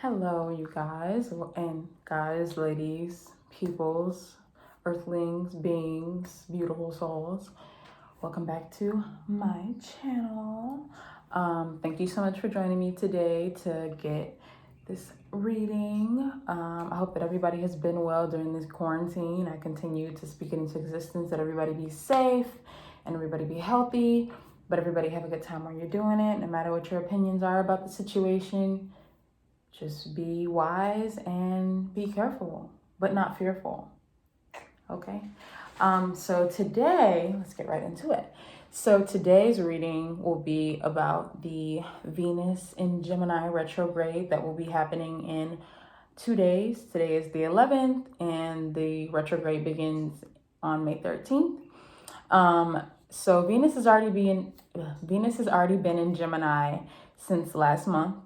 Hello, you guys, and guys, ladies, peoples, earthlings, beings, beautiful souls. Welcome back to my channel. Thank you so much for joining me today to get this reading. I hope that everybody has been well during this quarantine. I continue to speak it into existence that everybody be safe and everybody be healthy, but everybody have a good time while you're doing it, no matter what your opinions are about the situation. Just be wise and be careful, but not fearful. Okay. So today, let's get right into it. So today's reading will be about the Venus in Gemini retrograde that will be happening in 2 days. Today is the 11th, and the retrograde begins on May 13th. So Venus has already been in Gemini since last month.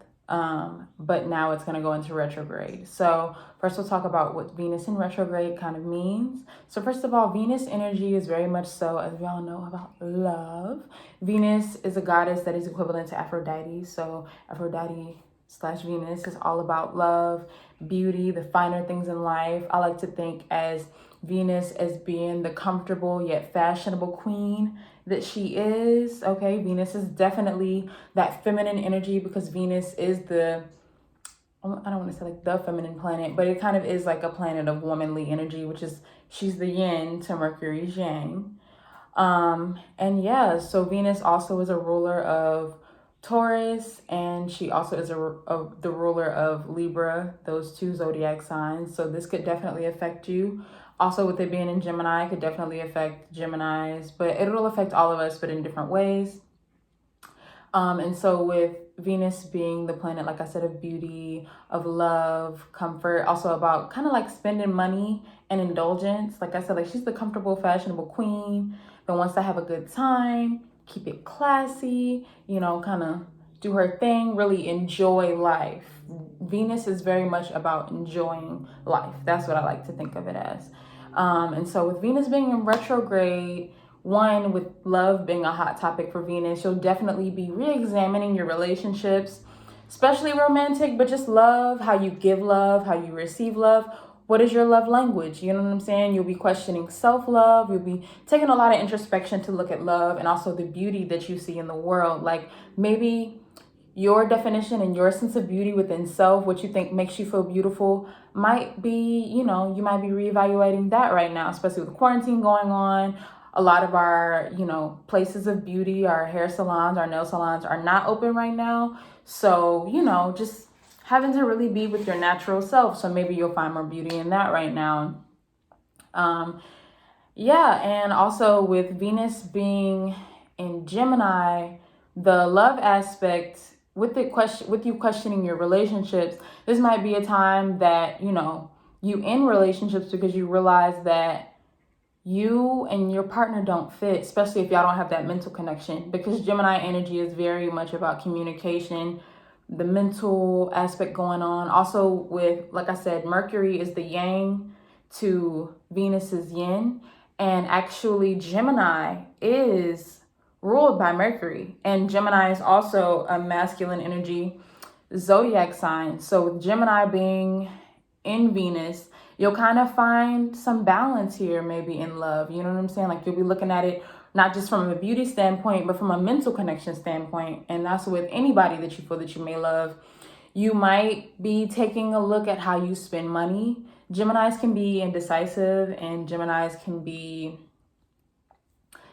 But now it's going to go into retrograde. So first we'll talk about what Venus in retrograde kind of means. So first of all, Venus energy is very much so, as we all know, about love. Venus is a goddess that is equivalent to Aphrodite. So Aphrodite/Venus is all about love, beauty, the finer things in life. I like to think as Venus as being the comfortable yet fashionable queen that she is. Okay, Venus is definitely that feminine energy because Venus is I don't want to say like the feminine planet, but it kind of is like a planet of womanly energy, which is, she's the yin to Mercury's yang. And yeah, so Venus also is a ruler of Taurus, and she also is the ruler of Libra, those two zodiac signs. So this could definitely affect you. Also, with it being in Gemini, it could definitely affect Geminis, but it'll affect all of us, but in different ways. And so with Venus being the planet, like I said, of beauty, of love, comfort, also about kind of like spending money and indulgence. Like I said, like she's the comfortable, fashionable queen that wants to have a good time, keep it classy, kind of do her thing, really enjoy life. Venus is very much about enjoying life. That's what I like to think of it as. And so with Venus being in retrograde, one, with love being a hot topic for Venus, you'll definitely be re-examining your relationships, especially romantic, but just love, how you give love, how you receive love. What is your love language? You know what I'm saying? You'll be questioning self-love. You'll be taking a lot of introspection to look at love and also the beauty that you see in the world. Like maybe your definition and your sense of beauty within self, what you think makes you feel beautiful, might be, you might be reevaluating that right now, especially with quarantine going on. A lot of our, places of beauty, our hair salons, our nail salons are not open right now. So, just having to really be with your natural self. So maybe you'll find more beauty in that right now. And also with Venus being in Gemini, the love aspect, with you questioning your relationships, this might be a time that, you in relationships because you realize that you and your partner don't fit, especially if y'all don't have that mental connection, because Gemini energy is very much about communication, the mental aspect going on. Also with, like I said, Mercury is the yang to Venus's yin, and actually Gemini is ruled by Mercury, and Gemini is also a masculine energy zodiac sign. So with Gemini being in Venus, you'll kind of find some balance here, maybe in love. You know what I'm saying? Like you'll be looking at it not just from a beauty standpoint, but from a mental connection standpoint. And that's with anybody that you feel that you may love. You might be taking a look at how you spend money. Geminis can be indecisive, and Geminis can be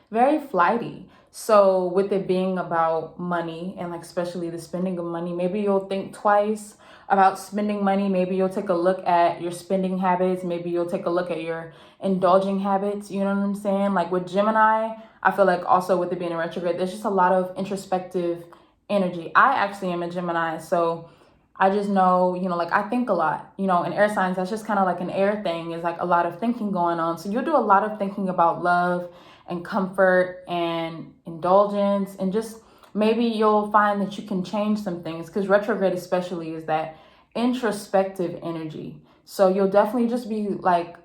very flighty. So with it being about money and like especially the spending of money, maybe you'll think twice about spending money. Maybe you'll take a look at your spending habits. Maybe you'll take a look at your indulging habits. You know what I'm saying? Like with Gemini, I feel like also with it being in retrograde, there's just a lot of introspective energy. I actually am a Gemini, so I just know, like I think a lot, in air signs, that's just kind of like an air thing, is like a lot of thinking going on. So you'll do a lot of thinking about love and comfort and indulgence, and just maybe you'll find that you can change some things, because retrograde especially is that introspective energy. So you'll definitely just be like,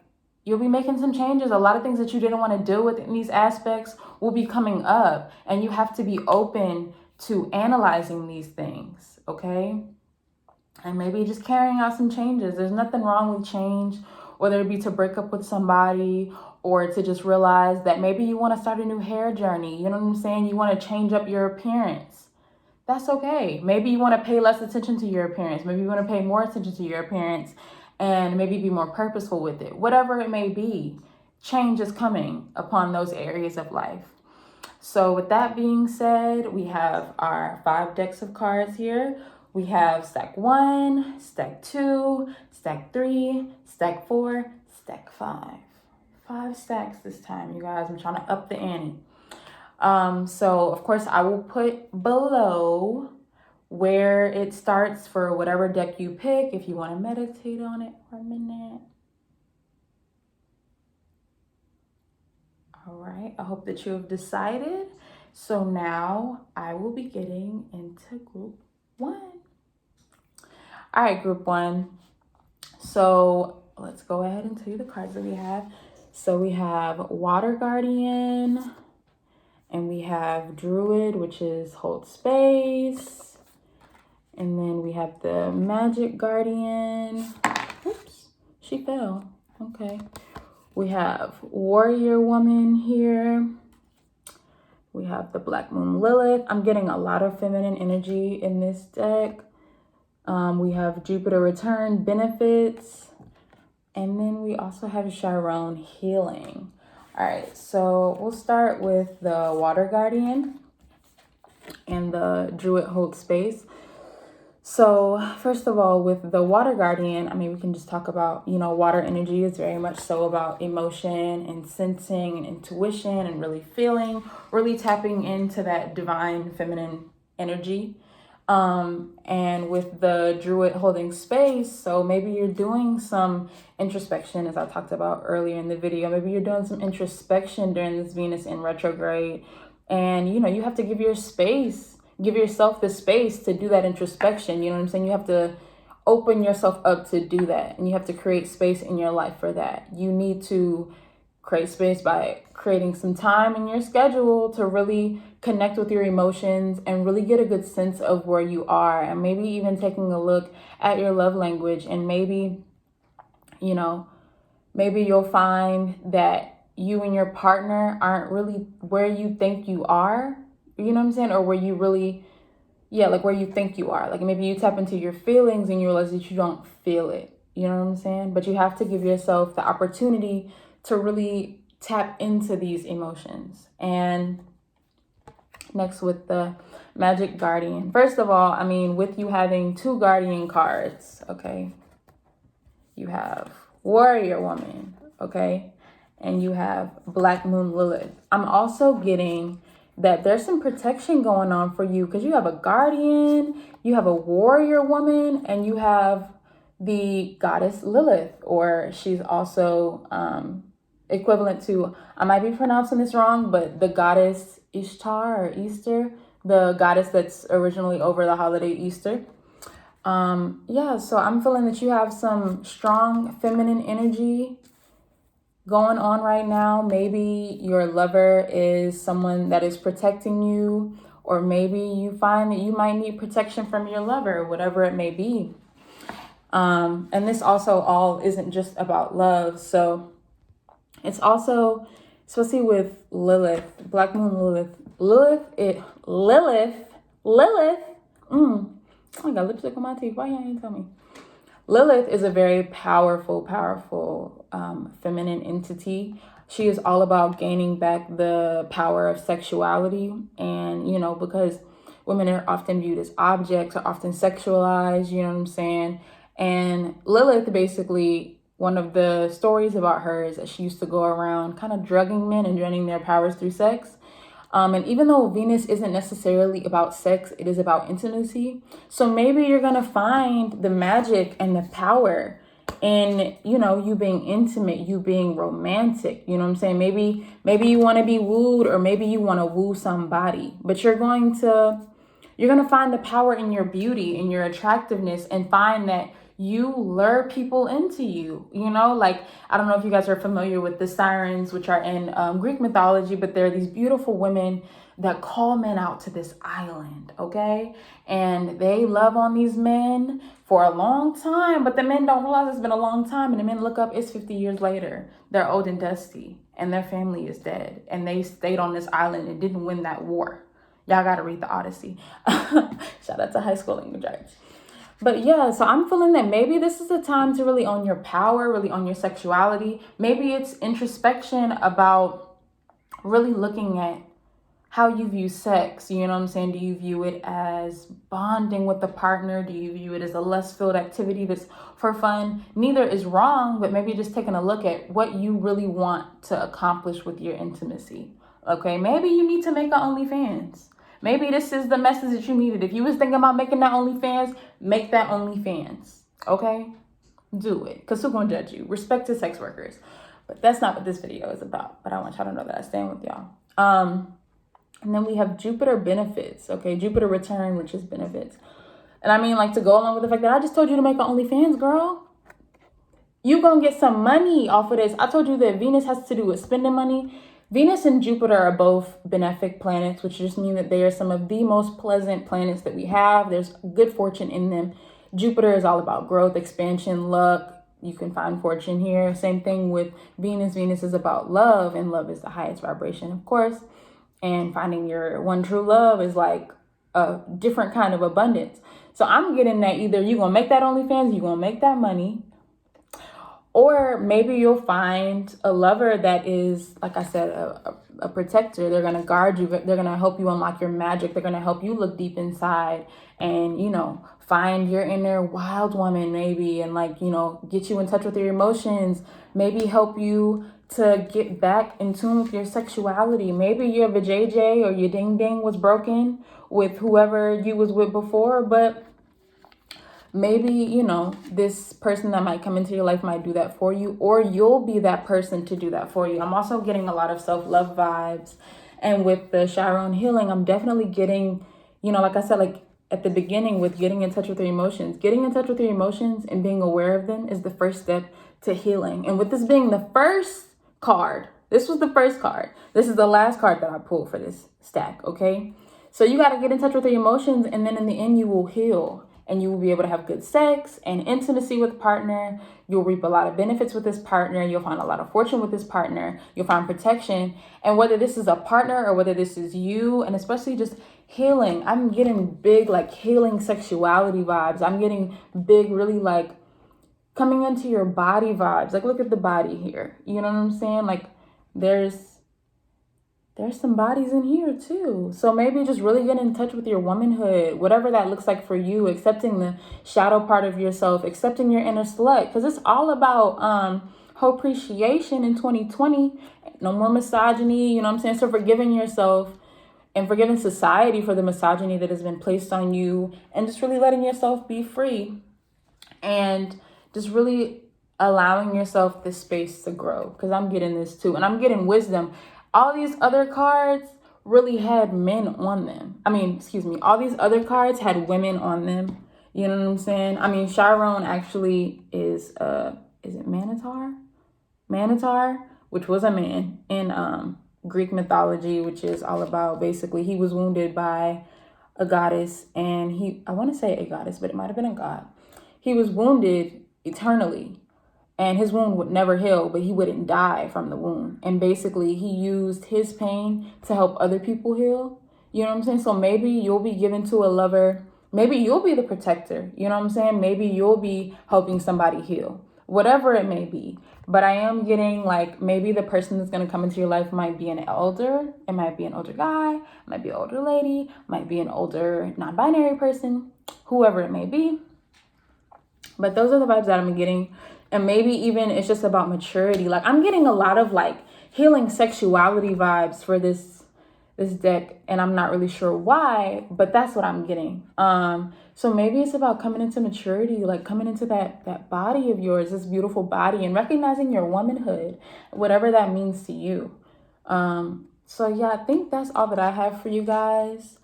you'll be making some changes. A lot of things that you didn't want to deal with in these aspects will be coming up, and you have to be open to analyzing these things, okay? And maybe just carrying out some changes. There's nothing wrong with change, whether it be to break up with somebody or to just realize that maybe you want to start a new hair journey. You know what I'm saying? You want to change up your appearance. That's okay. Maybe you want to pay less attention to your appearance. Maybe you want to pay more attention to your appearance and maybe be more purposeful with it. Whatever it may be, change is coming upon those areas of life. So with that being said, we have our 5 decks of cards here. We have stack 1, stack 2, stack 3, stack 4, stack 5. 5 stacks this time, you guys. I'm trying to up the ante. So of course I will put below where it starts for whatever deck you pick if you want to meditate on it for a minute. All right, I hope that you have decided. So now I will be getting into group 1. All right, group 1. So let's go ahead and tell you the cards that we have. So we have Water Guardian, and we have Druid, which is hold space. And then we have the Magic Guardian. Oops, she fell. Okay. We have Warrior Woman here. We have the Black Moon Lilith. I'm getting a lot of feminine energy in this deck. We have Jupiter Return Benefits. And then we also have Chiron Healing. All right, so we'll start with the Water Guardian and the Druid Hold Space. So first of all, with the Water Guardian, I mean, we can just talk about, water energy is very much so about emotion and sensing and intuition and really feeling, really tapping into that divine feminine energy. And with the Druid holding space, so maybe you're doing some introspection, as I talked about earlier in the video. Maybe you're doing some introspection during this Venus in retrograde. And, you have to give yourself the space to do that introspection. You know what I'm saying? You have to open yourself up to do that. And you have to create space in your life for that. You need to create space by creating some time in your schedule to really connect with your emotions and really get a good sense of where you are, and maybe even taking a look at your love language. And maybe you'll find that you and your partner aren't really where you think you are, you know what I'm saying? Or where you really, where you think you are. Like maybe you tap into your feelings and you realize that you don't feel it, you know what I'm saying? But you have to give yourself the opportunity to really tap into these emotions. And next with the Magic Guardian. First of all, I mean, with you having 2 Guardian cards, okay? You have Warrior Woman, okay? And you have Black Moon Lilith. I'm also getting that there's some protection going on for you because you have a Guardian, you have a Warrior Woman, and you have the goddess Lilith, or she's also equivalent to, I might be pronouncing this wrong, but the goddess Ishtar or Easter, the goddess that's originally over the holiday Easter. So I'm feeling that you have some strong feminine energy going on right now. Maybe your lover is someone that is protecting you, or maybe you find that you might need protection from your lover, whatever it may be. And this also all isn't just about love. So it's also, especially with Lilith, Black Moon Lilith. I got lipstick on my teeth. Why y'all ain't tell me? Lilith is a very powerful, feminine entity. She is all about gaining back the power of sexuality. And, because women are often viewed as objects, are often sexualized, you know what I'm saying? And Lilith, basically, one of the stories about her is that she used to go around kind of drugging men and draining their powers through sex. And even though Venus isn't necessarily about sex, it is about intimacy. So maybe you're going to find the magic and the power in, you being intimate, you being romantic. You know what I'm saying? Maybe you want to be wooed, or maybe you want to woo somebody, but you're going to find the power in your beauty, in your attractiveness, and find that you lure people into you, you know, like, I don't know if you guys are familiar with the sirens, which are in Greek mythology, but they're these beautiful women that call men out to this island, okay? And they love on these men for a long time, but the men don't realize it's been a long time, and the men look up, it's 50 years later. They're old and dusty, and their family is dead, and they stayed on this island and didn't win that war. Y'all gotta read the Odyssey. Shout out to high school language arts. But yeah, so I'm feeling that maybe this is a time to really own your power, really own your sexuality. Maybe it's introspection about really looking at how you view sex. You know what I'm saying? Do you view it as bonding with the partner? Do you view it as a lust-filled activity that's for fun? Neither is wrong, but maybe just taking a look at what you really want to accomplish with your intimacy. Okay, maybe you need to make an OnlyFans. Maybe this is the message that you needed. If you was thinking about making that OnlyFans, make that OnlyFans. Okay? Do it. Because who's going to judge you? Respect to sex workers. But that's not what this video is about. But I want y'all to know that I stand with y'all. And then we have Jupiter benefits. Okay? Jupiter return, which is benefits. And I mean, like, to go along with the fact that I just told you to make an OnlyFans, girl. You going to get some money off of this. I told you that Venus has to do with spending money. Venus and Jupiter are both benefic planets, which just mean that they are some of the most pleasant planets that we have. There's good fortune in them. Jupiter is all about growth, expansion, luck. You can find fortune here. Same thing with Venus. Venus is about love, and love is the highest vibration, of course. And finding your one true love is like a different kind of abundance. So I'm getting that either you're going to make that OnlyFans, you're going to make that money. Or maybe you'll find a lover that is, like I said, a protector. They're going to guard you. They're going to help you unlock your magic. They're going to help you look deep inside and, you know, find your inner wild woman maybe, and, like, you know, get you in touch with your emotions. Maybe help you to get back in tune with your sexuality. Maybe your vajayjay or your ding ding was broken with whoever you was with before, but maybe, you know, this person that might come into your life might do that for you, or you'll be that person to do that for you. I'm also getting a lot of self-love vibes. And with the Chiron healing, I'm definitely getting, you know, like I said, like at the beginning with getting in touch with your emotions. Getting in touch with your emotions and being aware of them is the first step to healing. And with this being the first card, this was the first card. This is the last card that I pulled for this stack, okay? So you got to get in touch with your emotions, and then in the end, you will heal. And you will be able to have good sex and intimacy with a partner. You'll reap a lot of benefits with this partner. You'll find a lot of fortune with this partner. You'll find protection. And whether this is a partner or whether this is you, and especially just healing, I'm getting big, like, healing sexuality vibes. I'm getting big, really, like, coming into your body vibes. Like, look at the body here. You know what I'm saying? Like, there's some bodies in here too. So maybe just really get in touch with your womanhood, whatever that looks like for you, accepting the shadow part of yourself, accepting your inner slut, because it's all about appreciation in 2020. No more misogyny, you know what I'm saying? So forgiving yourself and forgiving society for the misogyny that has been placed on you, and just really letting yourself be free and just really allowing yourself the space to grow, because I'm getting this too. And I'm getting wisdom. All these other cards really had men on them. All these other cards had women on them. You know what I'm saying? I mean, Chiron actually is it Minotaur? Minotaur, which was a man in Greek mythology, which is all about, basically, he was wounded by a goddess, and I want to say a goddess, but it might have been a god. He was wounded eternally. And his wound would never heal, but he wouldn't die from the wound. And basically, he used his pain to help other people heal. You know what I'm saying? So maybe you'll be given to a lover. Maybe you'll be the protector. You know what I'm saying? Maybe you'll be helping somebody heal. Whatever it may be. But I am getting, like, maybe the person that's going to come into your life might be an elder. It might be an older guy. It might be an older lady. It might be an older non-binary person. Whoever it may be. But those are the vibes that I'm getting. And maybe even it's just about maturity. Like, I'm getting a lot of, like, healing sexuality vibes for this deck. And I'm not really sure why, but that's what I'm getting. So maybe it's about coming into maturity, like coming into that body of yours, this beautiful body, and recognizing your womanhood, whatever that means to you. So yeah, I think that's all that I have for you guys.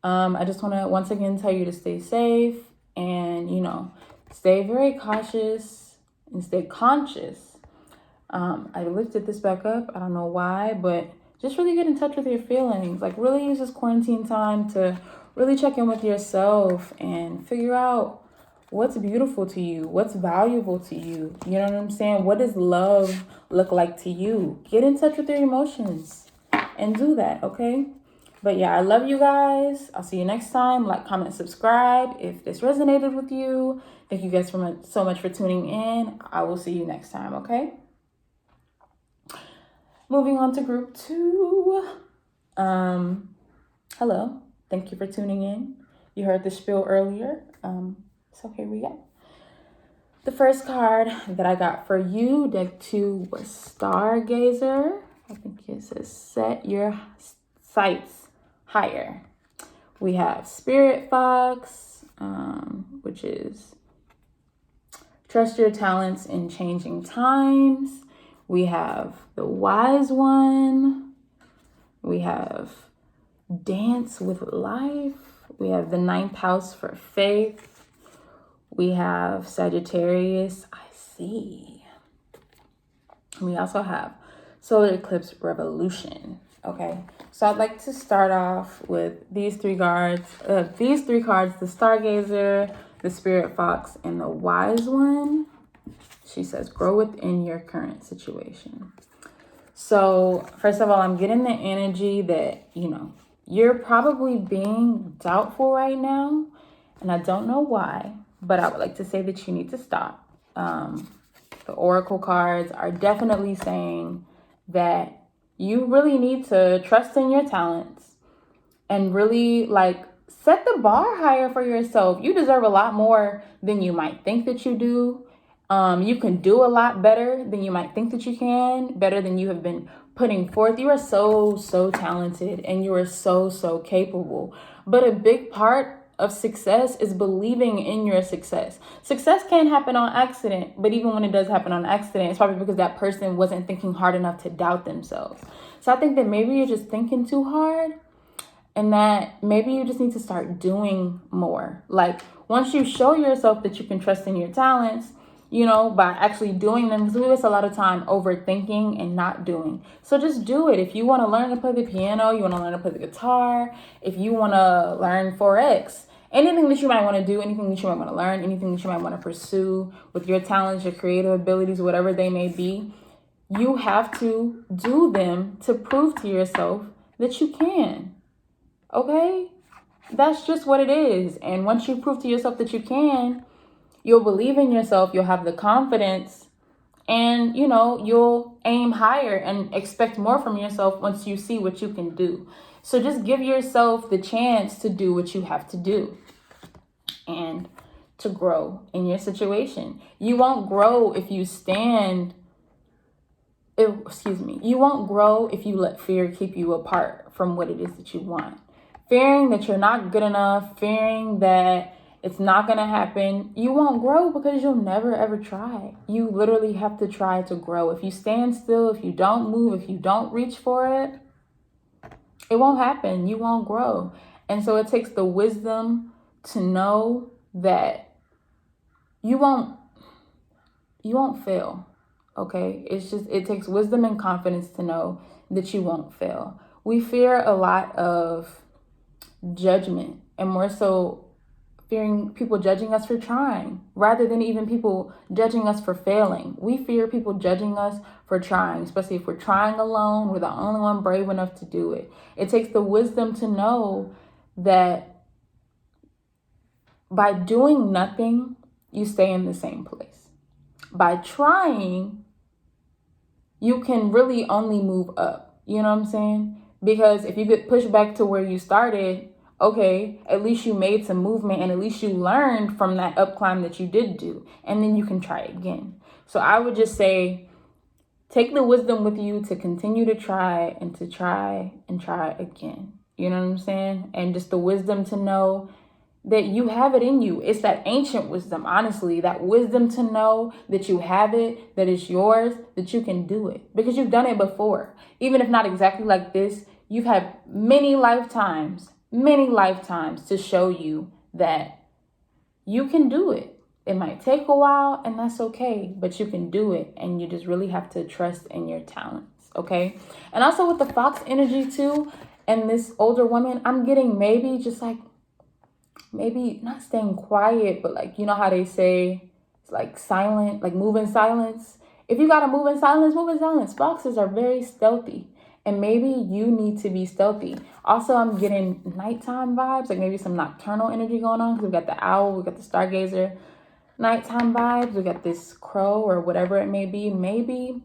I just want to once again tell you to stay safe and, you know, stay very cautious and stay conscious. I lifted this back up. I don't know why, but just really get in touch with your feelings. Like, really use this quarantine time to really check in with yourself and figure out what's beautiful to you, what's valuable to you. You know what I'm saying? What does love look like to you? Get in touch with your emotions and do that, okay? But yeah, I love you guys. I'll see you next time. Like, comment, subscribe if this resonated with you. Thank you guys so much for tuning in. I will see you next time, okay? Moving on to group 2. Hello. Thank you for tuning in. You heard the spiel earlier. So here we go. The first card that I got for you, deck 2, was Stargazer. I think it says set your sights higher. We have Spirit Fox, which is trust your talents in changing times. We have the Wise One. We have Dance with Life. We have the 9th house for faith. We have Sagittarius, I see. We also have Solar Eclipse Revolution. Okay, so I'd like to start off with these three cards, the Stargazer, the Spirit Fox, and the Wise One. She says, grow within your current situation. So first of all, I'm getting the energy that, you're probably being doubtful right now, and I don't know why, but I would like to say that you need to stop. The Oracle cards are definitely saying that you really need to trust in your talents and really set the bar higher for yourself. You deserve a lot more than you might think that you do. You can do a lot better than you might think that you can, better than you have been putting forth. You are so talented and you are so capable. But a big part of success is believing in your success. Success can happen on accident, but even when it does happen on accident, it's probably because that person wasn't thinking hard enough to doubt themselves. So I think that maybe you're just thinking too hard and that maybe you just need to start doing more. Like, once you show yourself that you can trust in your talents, by actually doing them, because we waste a lot of time overthinking and not doing. So just do it. If you want to learn to play the piano, you want to learn to play the guitar, if you want to learn Forex, anything that you might want to do, anything that you might want to learn, anything that you might want to pursue with your talents, your creative abilities, whatever they may be, you have to do them to prove to yourself that you can. Okay? That's just what it is. And once you prove to yourself that you can, you'll believe in yourself, you'll have the confidence, and, you'll aim higher and expect more from yourself once you see what you can do. So just give yourself the chance to do what you have to do and to grow in your situation. You won't grow if you you won't grow if you let fear keep you apart from what it is that you want. Fearing that you're not good enough, fearing that it's not going to happen, you won't grow because you'll never ever try. You literally have to try to grow. If you stand still, if you don't move, if you don't reach for it, it won't happen. You won't grow. And so it takes the wisdom to know that you won't fail. Okay? It takes wisdom and confidence to know that you won't fail. We fear a lot of judgment, and more so fearing people judging us for trying rather than even people judging us for failing. We fear people judging us for trying, especially if we're trying alone. We're the only one brave enough to do it. It takes the wisdom to know that by doing nothing, you stay in the same place. By trying, you can really only move up. You know what I'm saying? Because if you get pushed back to where you started, okay, at least you made some movement and at least you learned from that up climb that you did do. And then you can try again. So I would just say, take the wisdom with you to continue to try and to try and try again. You know what I'm saying? And just the wisdom to know that you have it in you. It's that ancient wisdom, honestly, that wisdom to know that you have it, that it's yours, that you can do it because you've done it before. Even if not exactly like this, you've had many lifetimes to show you that you can do it. It might take a while, and that's okay, but you can do it, and you just really have to trust in your talents, okay? And also with the fox energy too, and this older woman, I'm getting maybe just like, maybe not staying quiet, but like, you know how they say, it's like silent, like move in silence. If you gotta move in silence, move in silence. Foxes are very stealthy, and maybe you need to be stealthy. Also, I'm getting nighttime vibes, like maybe some nocturnal energy going on, because we got the owl, we got the stargazer. Nighttime vibes, we got this crow or whatever it may be. Maybe,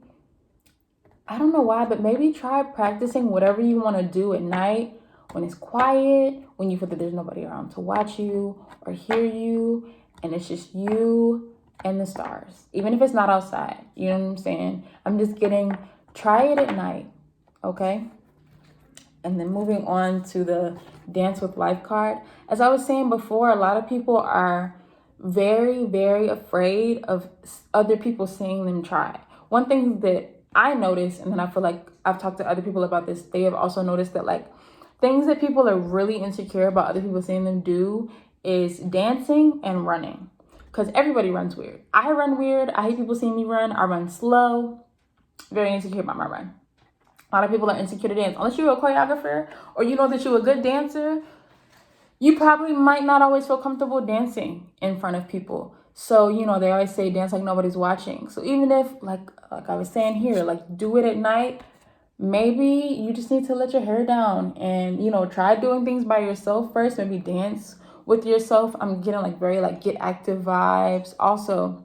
I don't know why, but maybe try practicing whatever you want to do at night when it's quiet, when you feel that there's nobody around to watch you or hear you, and it's just you and the stars, even if it's not outside. You know what I'm saying? I'm just getting, try it at night, okay? And then moving on to the Dance with Life card. As I was saying before, a lot of people are very, very afraid of other people seeing them try. One thing that I noticed, and then I feel like I've talked to other people about this, they have also noticed that like things that people are really insecure about other people seeing them do is dancing and running. Because everybody runs weird. I run weird. I hate people seeing me run. I run slow. Very insecure about my run. A lot of people are insecure to dance. Unless you're a choreographer or you know that you're a good dancer, you probably might not always feel comfortable dancing in front of people. So, you know, they always say dance like nobody's watching. So even if, like I was saying here, like do it at night, maybe you just need to let your hair down and, you know, try doing things by yourself first. Maybe dance with yourself. I'm getting like very like get active vibes. Also,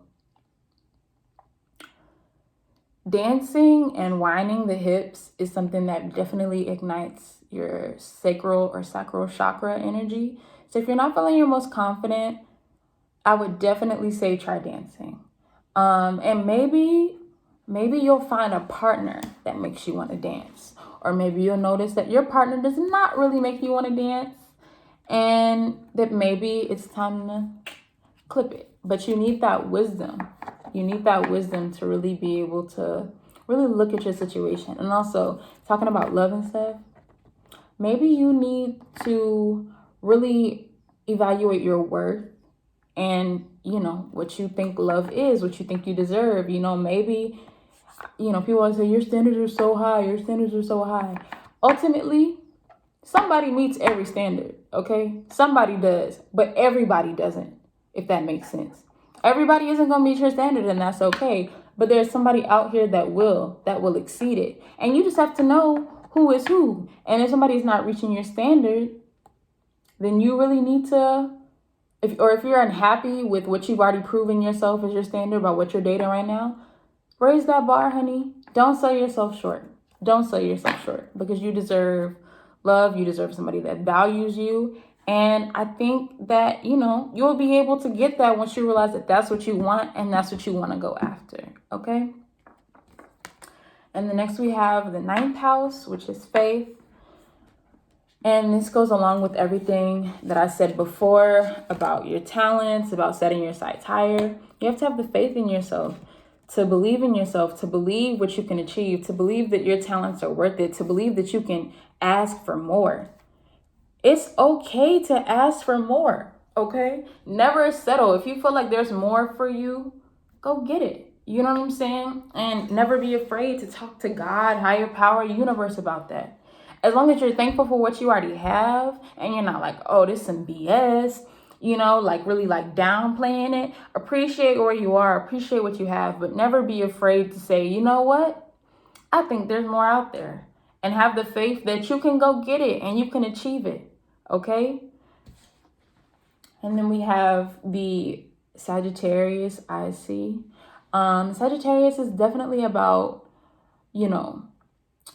dancing and winding the hips is something that definitely ignites your sacral or sacral chakra energy. So if you're not feeling your most confident, I would definitely say try dancing. And maybe you'll find a partner that makes you want to dance. Or maybe you'll notice that your partner does not really make you want to dance, and that maybe it's time to clip it. But you need that wisdom. You need that wisdom to really be able to really look at your situation. And also, talking about love and stuff, maybe you need to really evaluate your worth and, you know, what you think love is, what you think you deserve. You know, maybe, you know, people always say, your standards are so high, your standards are so high. Ultimately, somebody meets every standard, okay? Somebody does, but everybody doesn't, if that makes sense. Everybody isn't going to meet your standard, and that's okay. But there's somebody out here that will exceed it. And you just have to know who is who. And if somebody's not reaching your standard, then you really need to, if you're unhappy with what you've already proven yourself as your standard about what you're dating right now, raise that bar, honey. Don't sell yourself short. Don't sell yourself short, because you deserve love. You deserve somebody that values you. And I think that, you know, you'll be able to get that once you realize that that's what you want and that's what you want to go after. Okay. And the next we have the 9th house, which is faith. And this goes along with everything that I said before about your talents, about setting your sights higher. You have to have the faith in yourself, to believe in yourself, to believe what you can achieve, to believe that your talents are worth it, to believe that you can ask for more. It's okay to ask for more, okay? Never settle. If you feel like there's more for you, go get it. You know what I'm saying? And never be afraid to talk to God, higher power, universe about that. As long as you're thankful for what you already have and you're not like, oh, this is some BS, you know, like really like downplaying it. Appreciate where you are, appreciate what you have, but never be afraid to say, you know what? I think there's more out there. And have the faith that you can go get it and you can achieve it. Okay? And then we have the Sagittarius IC. Sagittarius is definitely about, you know,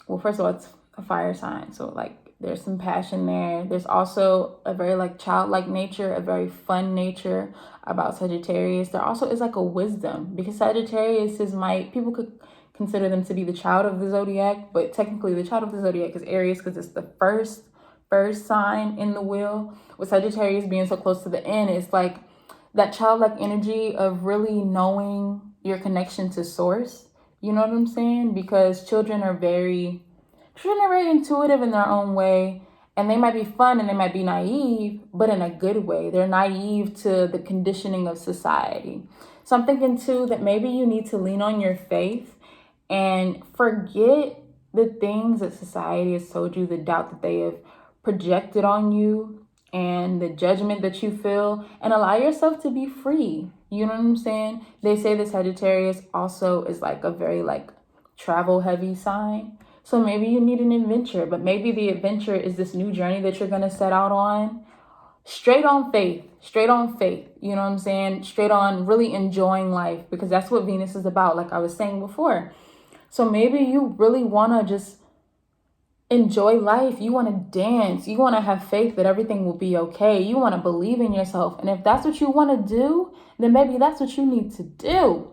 well, first of all, it's a fire sign. So like there's some passion there. There's also a very like childlike nature, a very fun nature about Sagittarius. There also is like a wisdom, because Sagittarius is people could consider them to be the child of the zodiac, but technically the child of the zodiac is Aries because it's the first sign in the wheel. With Sagittarius being so close to the end, it's like that childlike energy of really knowing your connection to source. You know what I'm saying? Because children are very intuitive in their own way, And they might be fun and they might be naive, but in a good way. They're naive to the conditioning of society. So I'm thinking too that maybe you need to lean on your faith and forget the things that society has told you, the doubt that they have projected on you, and the judgment that you feel, and allow yourself to be free. You know what I'm saying? They say the Sagittarius also is like a very like travel heavy sign. So maybe you need an adventure, but maybe the adventure is this new journey that you're going to set out on. Straight on faith, straight on faith. You know what I'm saying? Straight on really enjoying life, because that's what Venus is about, like I was saying before. So maybe you really want to just enjoy life. You want to dance. You want to have faith that everything will be okay. You want to believe in yourself. And if that's what you want to do, then maybe that's what you need to do.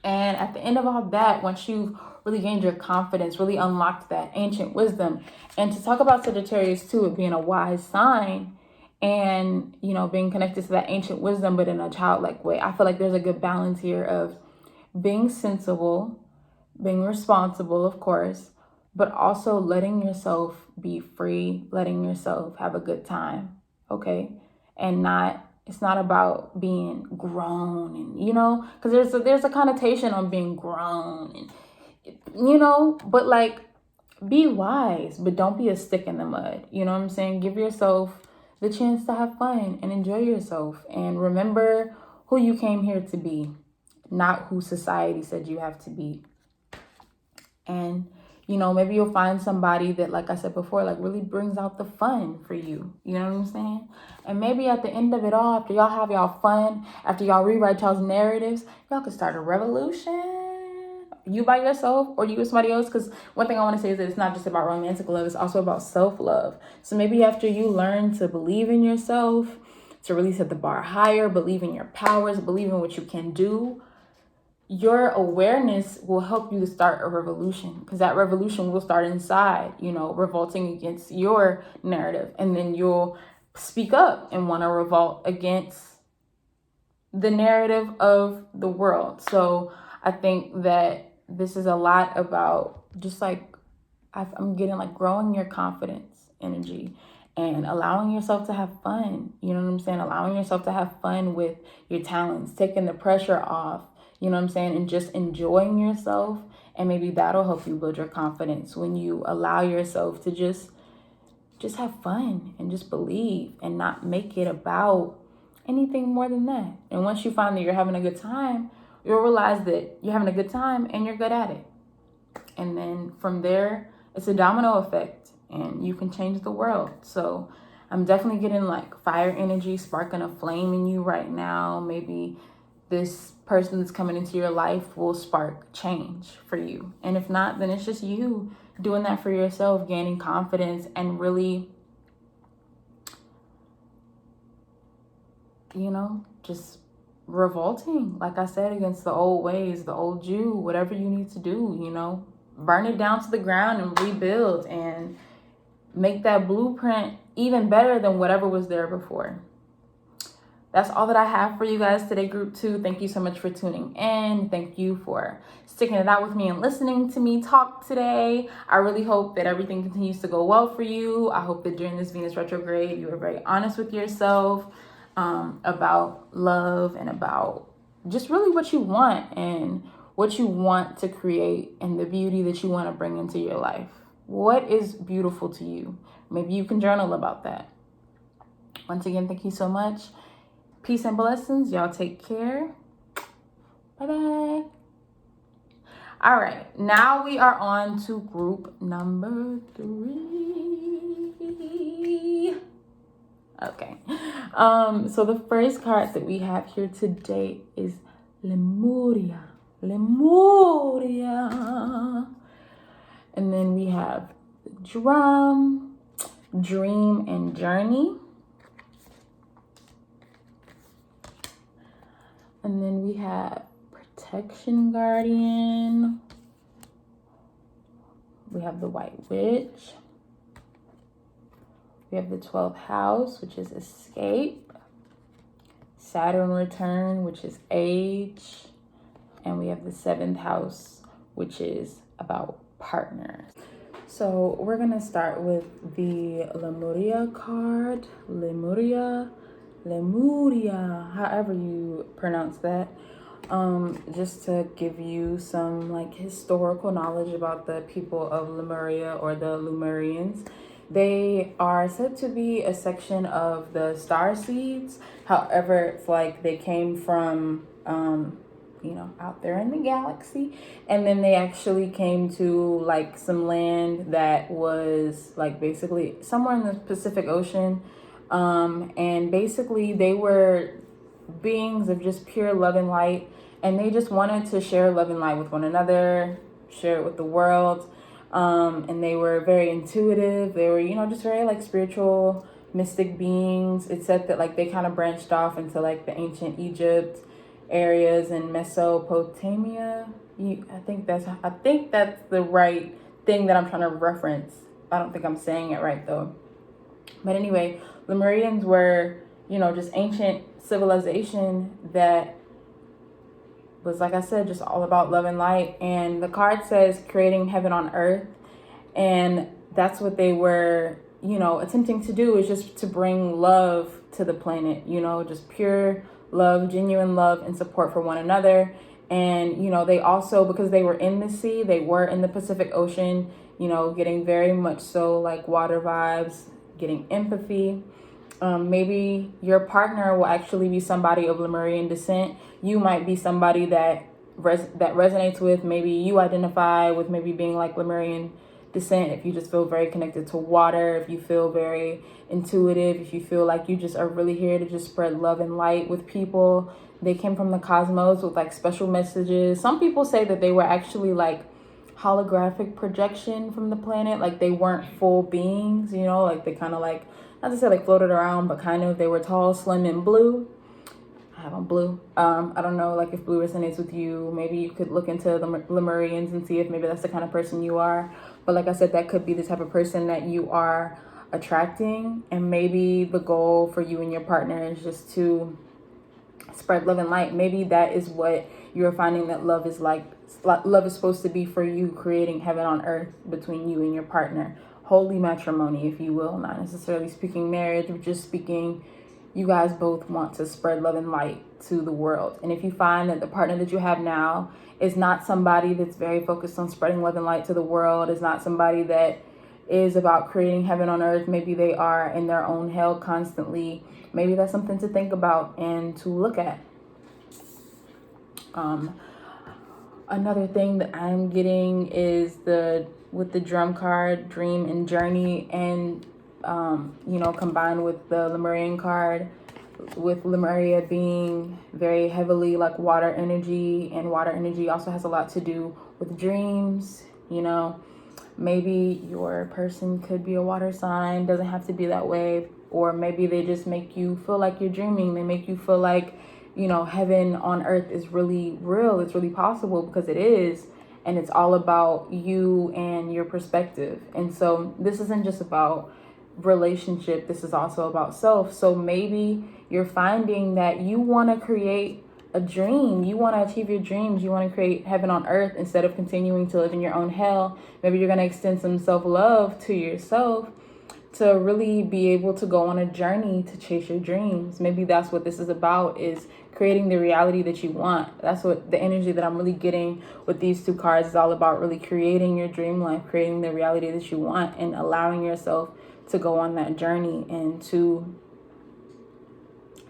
And at the end of all that, once you've really gained your confidence, really unlocked that ancient wisdom, and to talk about Sagittarius too, it being a wise sign and, you know, being connected to that ancient wisdom, but in a childlike way, I feel like there's a good balance here of being sensible, being responsible, of course, but also letting yourself be free, letting yourself have a good time, okay? And it's not about being grown, and, you know, because there's a connotation on being grown, and, you know, but like, be wise, but don't be a stick in the mud. You know what I'm saying? Give yourself the chance to have fun and enjoy yourself, and remember who you came here to be, not who society said you have to be. And, you know, maybe you'll find somebody that, like I said before, like really brings out the fun for you. You know what I'm saying? And maybe at the end of it all, after y'all have y'all fun, after y'all rewrite y'all's narratives, y'all could start a revolution. You by yourself or you with somebody else. Because one thing I want to say is that it's not just about romantic love. It's also about self-love. So maybe after you learn to believe in yourself, to really set the bar higher, believe in your powers, believe in what you can do, your awareness will help you to start a revolution, because that revolution will start inside, you know, revolting against your narrative. And then you'll speak up and want to revolt against the narrative of the world. So I think that this is a lot about just like, I'm getting like growing your confidence energy and allowing yourself to have fun. You know what I'm saying? Allowing yourself to have fun with your talents, taking the pressure off. You know what I'm saying? And just enjoying yourself. And maybe that'll help you build your confidence when you allow yourself to just have fun and just believe and not make it about anything more than that. And once you find that you're having a good time, you'll realize that you're having a good time and you're good at it. And then from there, it's a domino effect and you can change the world. So I'm definitely getting like fire energy, sparking a flame in you right now. Maybe this person that's coming into your life will spark change for you. And if not, then it's just you doing that for yourself, gaining confidence and really, you know, just revolting, like I said, against the old ways, the old you, whatever you need to do, you know, burn it down to the ground and rebuild and make that blueprint even better than whatever was there before. That's all that I have for you guys today, group 2. Thank you so much for tuning in. Thank you for sticking it out with me and listening to me talk today. I really hope that everything continues to go well for you. I hope that during this Venus retrograde, you are very honest with yourself about love and about just really what you want and what you want to create and the beauty that you want to bring into your life. What is beautiful to you? Maybe you can journal about that. Once again, thank you so much. Peace and blessings. Y'all take care. Bye-bye. All right. Now we are on to group number 3. Okay. So the first card that we have here today is Lemuria. Lemuria. And then we have the drum, dream, and journey. And then we have protection guardian. We have the white witch. We have the 12th house, which is escape. Saturn return, which is age. And we have the 7th house, which is about partners. So we're gonna start with the Lemuria card. Lemuria, however you pronounce that. Just to give you some like historical knowledge about the people of Lemuria or the Lemurians. They are said to be a section of the star seeds. However, it's like they came from out there in the galaxy, and then they actually came to like some land that was like basically somewhere in the Pacific Ocean, and basically they were beings of just pure love and light, and they just wanted to share love and light with one another, share it with the world. And they were very intuitive. They were, just very like spiritual, mystic beings. It said that like they kind of branched off into like the ancient Egypt areas in Mesopotamia. I think that's the right thing that I'm trying to reference. I don't think I'm saying it right though. But anyway, Lemurians were, just ancient civilization that was, like I said, just all about love and light. And the card says creating heaven on earth. And that's what they were, attempting to do, is just to bring love to the planet, just pure love, genuine love and support for one another. And, they also, because they were in the sea, they were in the Pacific Ocean, getting very much so like water vibes, getting empathy. Maybe your partner will actually be somebody of Lemurian descent. You might be somebody that resonates with, maybe you identify with maybe being like Lemurian descent, if you just feel very connected to water, if you feel very intuitive, if you feel like you just are really here to just spread love and light with people. They came from the cosmos with like special messages. Some people say that they were actually like holographic projection from the planet, like they weren't full beings, like they kind of like, not to say like floated around, but kind of, they were tall, slim, and blue. I have on blue. I don't know, like if blue resonates with you, maybe you could look into the Lemurians and see if maybe that's the kind of person you are. But like I said, that could be the type of person that you are attracting. And maybe the goal for you and your partner is just to spread love and light. Maybe that is what you're finding that love is like. Love is supposed to be for you, creating heaven on earth between you and your partner. Holy matrimony, if you will. Not necessarily speaking marriage, but just speaking, you guys both want to spread love and light to the world. And if you find that the partner that you have now is not somebody that's very focused on spreading love and light to the world, is not somebody that is about creating heaven on earth, maybe they are in their own hell constantly, maybe that's something to think about and to look at. Another thing that I'm getting is with the drum card, dream and journey, and combined with the Lemurian card, with Lemuria being very heavily like water energy, and water energy also has a lot to do with dreams. Maybe your person could be a water sign, doesn't have to be that way, or maybe they just make you feel like you're dreaming. They make you feel like, heaven on earth is really real. It's really possible, because it is. And it's all about you and your perspective. And so this isn't just about relationship. This is also about self. So maybe you're finding that you want to create a dream. You want to achieve your dreams. You want to create heaven on earth instead of continuing to live in your own hell. Maybe you're going to extend some self-love to yourself to really be able to go on a journey to chase your dreams. Maybe that's what this is about, is creating the reality that you want. That's what the energy that I'm really getting with these two cards is all about, really creating your dream life, creating the reality that you want, and allowing yourself to go on that journey and to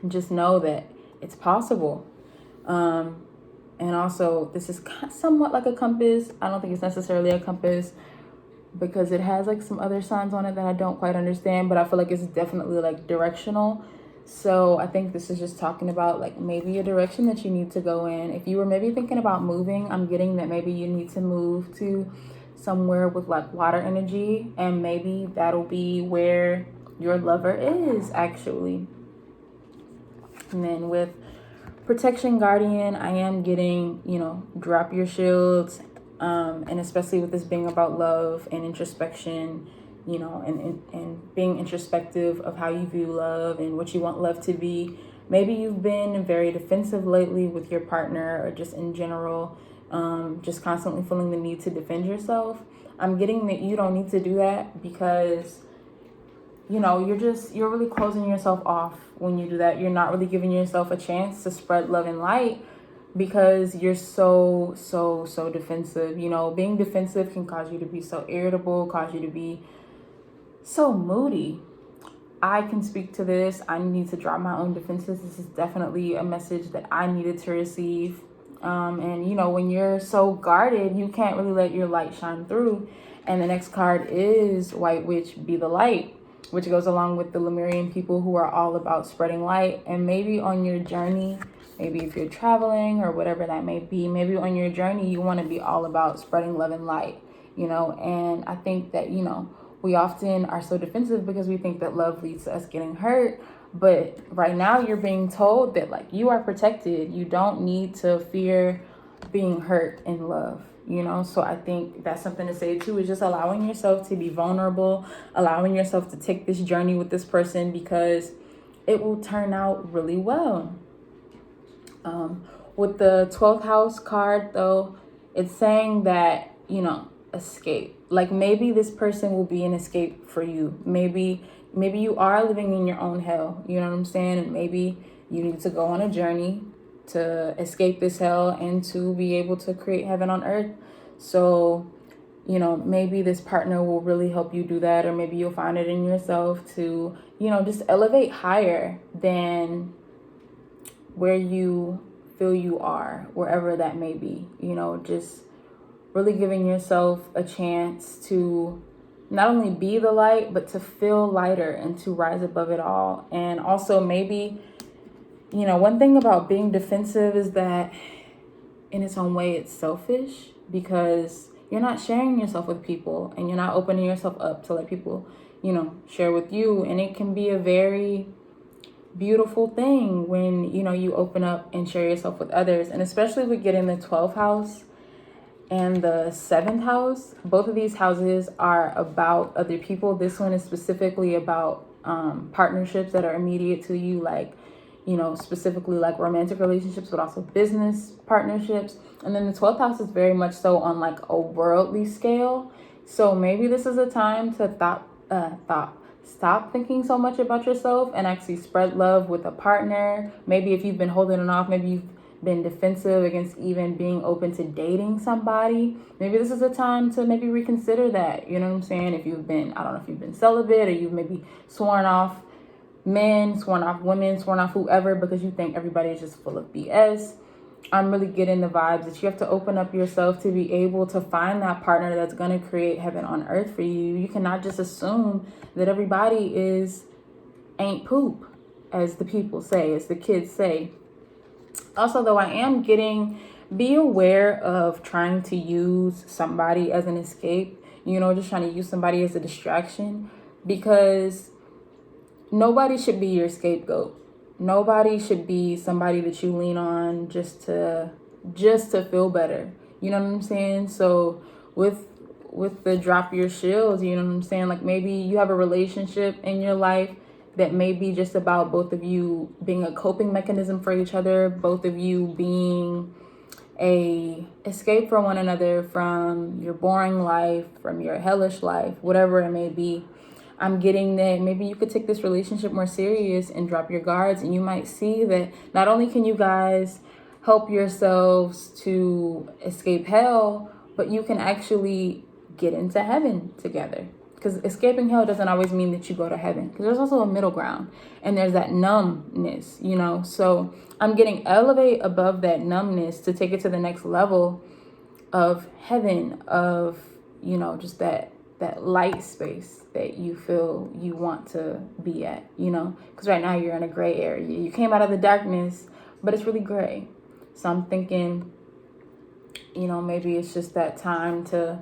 just know that it's possible. And also, this is somewhat like a compass. I don't think it's necessarily a compass, because it has like some other signs on it that I don't quite understand, but I feel like it's definitely like directional. So I think this is just talking about like maybe a direction that you need to go in. If you were maybe thinking about moving, I'm getting that maybe you need to move to somewhere with like water energy, and maybe that'll be where your lover is actually. And then with protection guardian, I am getting, drop your shields. And especially with this being about love and introspection, and being introspective of how you view love and what you want love to be. Maybe you've been very defensive lately with your partner, or just in general, just constantly feeling the need to defend yourself. I'm getting that you don't need to do that because, you know, you're really closing yourself off when you do that. You're not really giving yourself a chance to spread love and light because you're so defensive. You know, being defensive can cause you to be so irritable, cause you to be so moody. I can speak to this. I need to drop my own defenses. This is definitely a message that I needed to receive. And, you know, when you're so guarded, you can't really let your light shine through. And the next card is White Witch, Be the Light, which goes along with the Lemurian people who are all about spreading light. And maybe on your journey, maybe if you're traveling or whatever that may be, maybe on your journey, you want to be all about spreading love and light, you know. And I think that, you know, we often are so defensive because we think that love leads to us getting hurt. But right now you're being told that, like, you are protected. You don't need to fear being hurt in love, you know. So I think that's something to say too, is just allowing yourself to be vulnerable, allowing yourself to take this journey with this person because it will turn out really well. With the 12th house card, though, it's saying that, you know, escape. Like, maybe this person will be an escape for you. Maybe you are living in your own hell, you know what I'm saying? And maybe you need to go on a journey to escape this hell and to be able to create heaven on earth. So, you know, maybe this partner will really help you do that, or maybe you'll find it in yourself to, you know, just elevate higher than where you feel you are, wherever that may be. You know, just really giving yourself a chance to not only be the light, but to feel lighter and to rise above it all. And also maybe, you know, one thing about being defensive is that in its own way, it's selfish because you're not sharing yourself with people and you're not opening yourself up to let people, you know, share with you. And it can be a very beautiful thing when, you know, you open up and share yourself with others. And especially with getting the 12th house and the 7th house, both of these houses are about other people. This one is specifically about partnerships that are immediate to you, like, you know, specifically like romantic relationships, but also business partnerships. And then the 12th house is very much so on like a worldly scale. So maybe this is a time to stop thinking so much about yourself and actually spread love with a partner. Maybe if you've been holding it off, maybe you've been defensive against even being open to dating somebody, maybe this is a time to maybe reconsider that. You know what I'm saying? If you've been, I don't know if you've been celibate, or you've maybe sworn off men, sworn off women, sworn off whoever because you think everybody is just full of BS. I'm really getting the vibes that you have to open up yourself to be able to find that partner that's going to create heaven on earth for you. You cannot just assume that everybody ain't poop, as the people say, as the kids say. Also, though, I am getting, be aware of trying to use somebody as an escape, you know, just trying to use somebody as a distraction, because nobody should be your scapegoat. Nobody should be somebody that you lean on just to feel better. You know what I'm saying? So with the drop your shields, you know what I'm saying? Like, maybe you have a relationship in your life that may be just about both of you being a coping mechanism for each other, both of you being a escape for one another from your boring life, from your hellish life, whatever it may be. I'm getting that maybe you could take this relationship more serious and drop your guards, and you might see that not only can you guys help yourselves to escape hell, but you can actually get into heaven together. Because escaping hell doesn't always mean that you go to heaven, because there's also a middle ground, and there's that numbness, you know. So I'm getting elevate above that numbness to take it to the next level of heaven, of, you know, just that light space that you feel you want to be at, you know. Because right now you're in a gray area. You came out of the darkness, but it's really gray. So I'm thinking, you know, maybe it's just that time to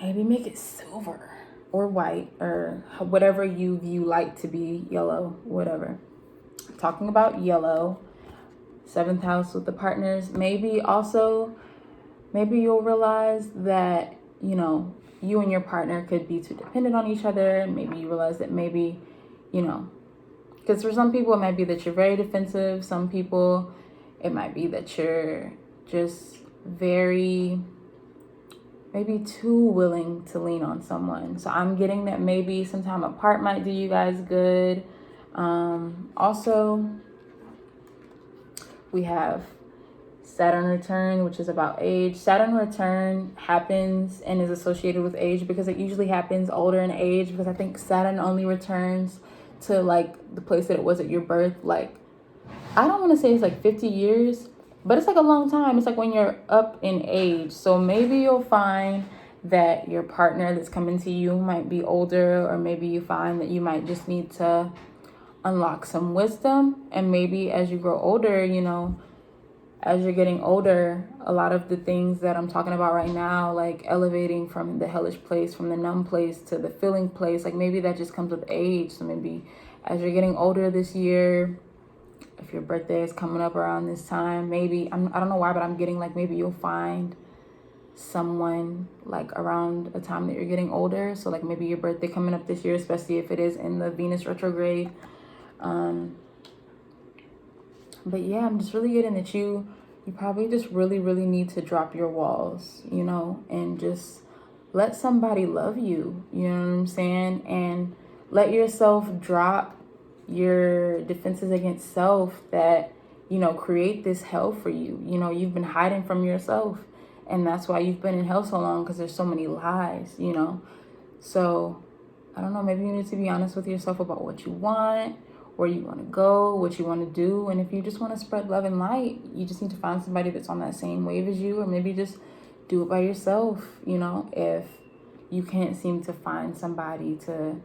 maybe make it silver or white or whatever you view light to be, yellow, whatever. Talking about yellow, 7th house with the partners, maybe you'll realize that, you know, you and your partner could be too dependent on each other. Maybe you realize that maybe, you know, because for some people it might be that you're very defensive. Some people it might be that you're just very maybe too willing to lean on someone. So I'm getting that maybe some time apart might do you guys good. Also, we have Saturn return, which is about age. Saturn return happens and is associated with age because it usually happens older in age, because I think Saturn only returns to like the place that it was at your birth. Like, I don't want to say it's like 50 years, but it's like a long time. It's like when you're up in age. So maybe you'll find that your partner that's coming to you might be older, or maybe you find that you might just need to unlock some wisdom. And maybe as you grow older, you know, as you're getting older, a lot of the things that I'm talking about right now, like elevating from the hellish place, from the numb place to the feeling place, like maybe that just comes with age. So maybe as you're getting older this year, if your birthday is coming up around this time, maybe, I don't know why, but I'm getting like maybe you'll find someone like around a time that you're getting older. So like maybe your birthday coming up this year, especially if it is in the Venus retrograde. But yeah, I'm just really getting that you probably just really need to drop your walls, you know, and just let somebody love you, you know what I'm saying? And let yourself drop your defenses against self that, you know, create this hell for you. You know, you've been hiding from yourself, and that's why you've been in hell so long, because there's so many lies, you know. So I don't know, maybe you need to be honest with yourself about what you want, where you want to go, what you want to do. And if you just want to spread love and light, you just need to find somebody that's on that same wave as you, or maybe just do it by yourself, you know, if you can't seem to find somebody to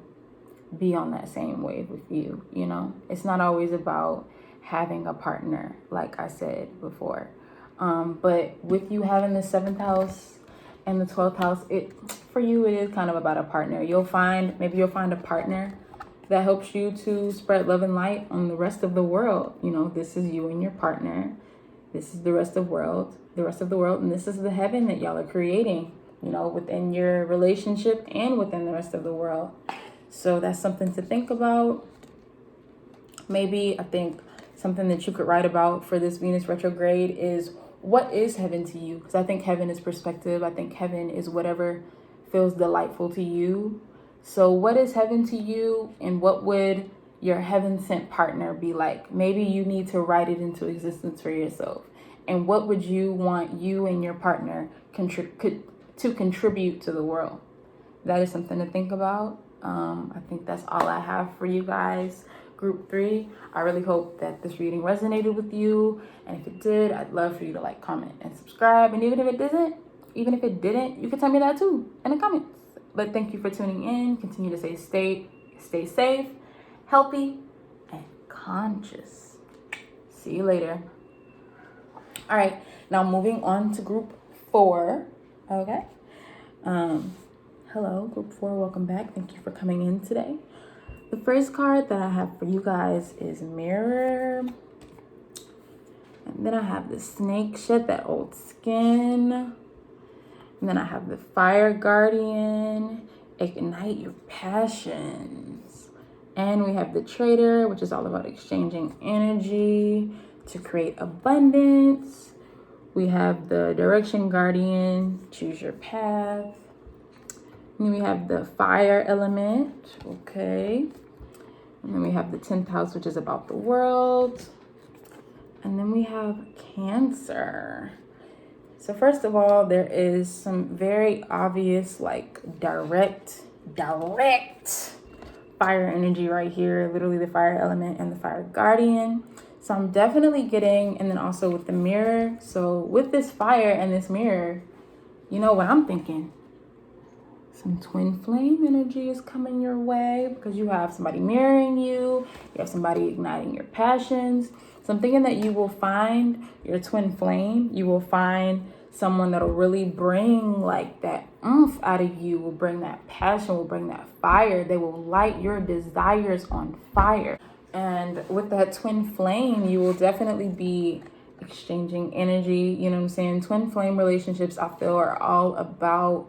be on that same wave with you, you know. It's not always about having a partner, like I said before. But with you having the 7th house and the 12th house, for you, it is kind of about a partner. Maybe you'll find a partner that helps you to spread love and light on the rest of the world. You know, this is you and your partner. This is the rest of the world, and this is the heaven that y'all are creating, you know, within your relationship and within the rest of the world. So that's something to think about. Maybe I think something that you could write about for this Venus retrograde is, what is heaven to you? Because I think heaven is perspective. I think heaven is whatever feels delightful to you. So what is heaven to you, and what would your heaven sent partner be like? Maybe you need to write it into existence for yourself. And what would you want you and your partner to contribute to the world? That is something to think about. I think that's all I have for you guys, group 3. I really hope that this reading resonated with you. And if it did, I'd love for you to like, comment, and subscribe. And even if it didn't, you can tell me that too in the comments. But thank you for tuning in. Continue to stay safe, healthy, and conscious. See you later. All right, now moving on to group 4. Okay. Hello, group 4. Welcome back. Thank you for coming in today. The first card that I have for you guys is Mirror. And then I have the Snake, Shed That Old Skin. And then I have the Fire Guardian, Ignite Your Passions. And we have the Trader, which is all about exchanging energy to create abundance. We have the Direction Guardian, Choose Your Path. And then we have the Fire Element, okay. And then we have the 10th house, which is about the world. And then we have Cancer. So first of all, there is some very obvious, like direct fire energy right here. Literally the Fire Element and the Fire Guardian. So I'm definitely getting, and then also with the Mirror. So with this fire and this mirror, you know what I'm thinking? Some twin flame energy is coming your way, because you have somebody mirroring you. You have somebody igniting your passions. So I'm thinking that you will find your twin flame. You will find someone that'll really bring like that oomph out of you, will bring that passion, will bring that fire. They will light your desires on fire. And with that twin flame, you will definitely be exchanging energy. You know what I'm saying? Twin flame relationships, I feel, are all about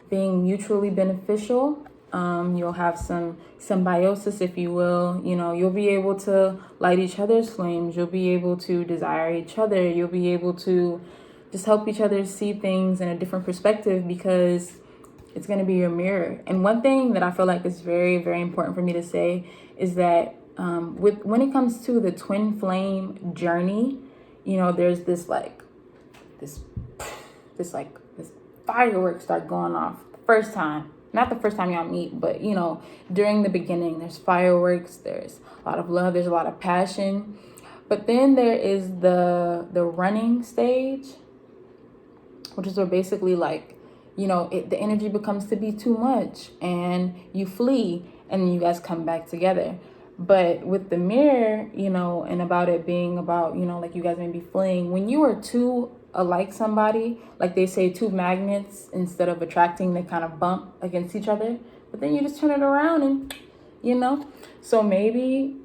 being mutually beneficial. You'll have some symbiosis, if you will. You know, you'll be able to light each other's flames. You'll be able to desire each other. You'll be able to just help each other see things in a different perspective, because it's going to be your mirror. And one thing that I feel like is very, very important for me to say is that when it comes to the twin flame journey, you know, there's this fireworks start going off the first time. Not the first time y'all meet, but, you know, during the beginning, there's fireworks, there's a lot of love, there's a lot of passion. But then there is the running stage, which is where basically, like, you know, the energy becomes to be too much and you flee, and then you guys come back together. But with the mirror, you know, and about it being about, you know, like you guys may be fleeing, when you are two alike somebody, like they say, two magnets, instead of attracting, they kind of bump against each other. But then you just turn it around and, you know, so maybe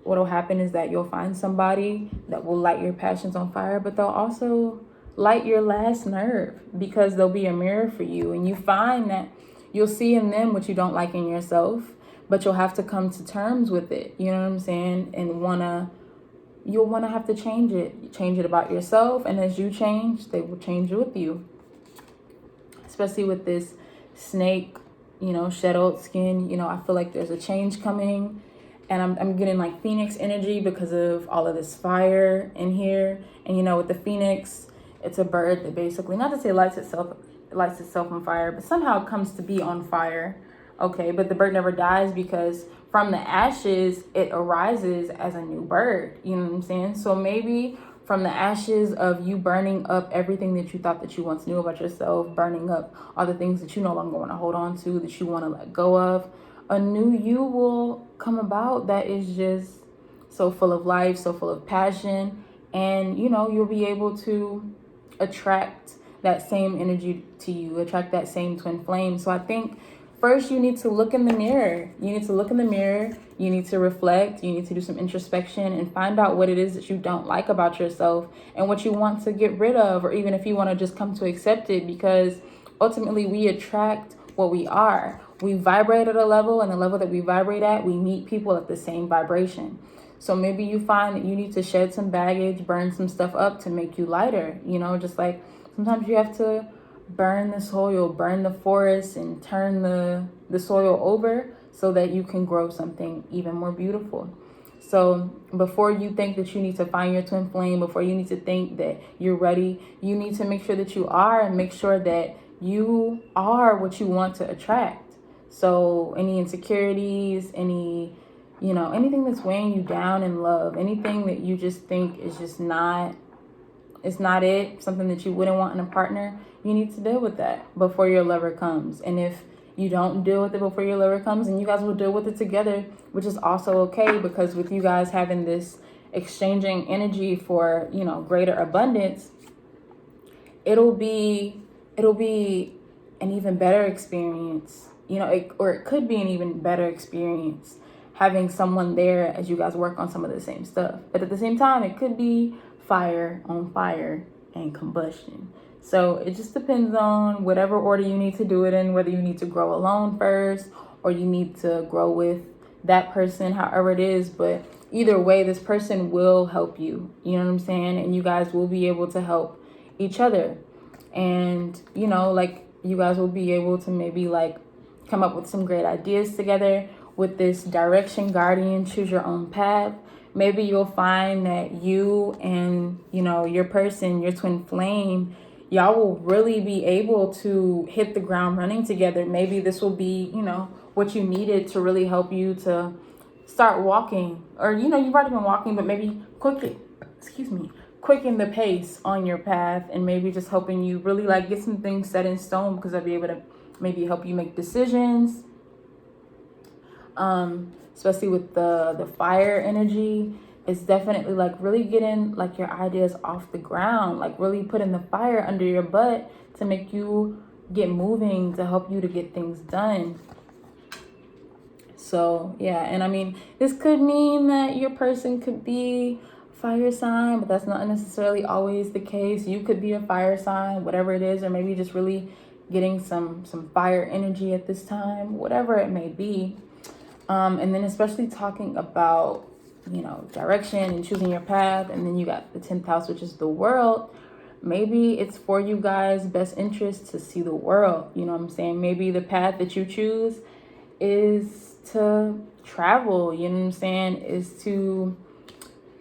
what'll happen is that you'll find somebody that will light your passions on fire, but they'll also light your last nerve, because they'll be a mirror for you. And you find that you'll see in them what you don't like in yourself, but you'll have to come to terms with it. You know what I'm saying? And you'll want to have to change it about yourself. And as you change, they will change with you. Especially with this snake, you know, shadowed skin, you know, I feel like there's a change coming. And I'm getting like phoenix energy because of all of this fire in here. And, you know, with the phoenix, it's a bird that basically, not to say lights itself on fire, but somehow it comes to be on fire. Okay, but the bird never dies, because from the ashes, it arises as a new bird. You know what I'm saying? So maybe from the ashes of you burning up everything that you thought that you once knew about yourself, burning up all the things that you no longer want to hold on to, that you want to let go of, a new you will come about that is just so full of life, so full of passion. And, you know, you'll be able to attract that same energy to you, attract that same twin flame. So I think first you need to look in the mirror. You need to reflect. You need to do some introspection and find out what it is that you don't like about yourself and what you want to get rid of, or even if you want to just come to accept it, because ultimately we attract what we are. We vibrate at a level, and the level that we vibrate at, we meet people at the same vibration. So maybe you find that you need to shed some baggage, burn some stuff up to make you lighter. You know, just like sometimes you have to burn the soil, burn the forest, and turn the soil over so that you can grow something even more beautiful. So before you think that you need to find your twin flame, before you need to think that you're ready, you need to make sure that you are, and make sure that you are what you want to attract. So any insecurities, anything that's weighing you down in love, anything that you just think is just not, it's not it, something that you wouldn't want in a partner, you need to deal with that before your lover comes. And if you don't deal with it before your lover comes, and you guys will deal with it together, which is also okay, because with you guys having this exchanging energy for, you know, greater abundance, it'll be an even better experience, you know, it could be an even better experience having someone there as you guys work on some of the same stuff. But at the same time, it could be fire on fire and combustion. So it just depends on whatever order you need to do it in, whether you need to grow alone first or you need to grow with that person, however it is. But either way, this person will help you. You know what I'm saying? And you guys will be able to help each other. And, you know, like, you guys will be able to maybe like come up with some great ideas together with this direction guardian, choose your own path. Maybe you'll find that you and, you know, your person, your twin flame, y'all will really be able to hit the ground running together. Maybe this will be, you know, what you needed to really help you to start walking. Or, you know, you've already been walking, but maybe quicken the pace on your path, and maybe just helping you really like get some things set in stone, because they'll be able to maybe help you make decisions. Especially with the fire energy, it's definitely like really getting like your ideas off the ground, like really putting the fire under your butt to make you get moving, to help you to get things done. So yeah, and I mean, this could mean that your person could be fire sign, but that's not necessarily always the case. You could be a fire sign, whatever it is, or maybe just really getting some fire energy at this time, whatever it may be. And then especially talking about, you know, direction and choosing your path. And then you got the 10th house, which is the world. maybe it's for you guys' best interest to see the world. You know what I'm saying? Maybe the path that you choose is to travel, you know what I'm saying? Is to,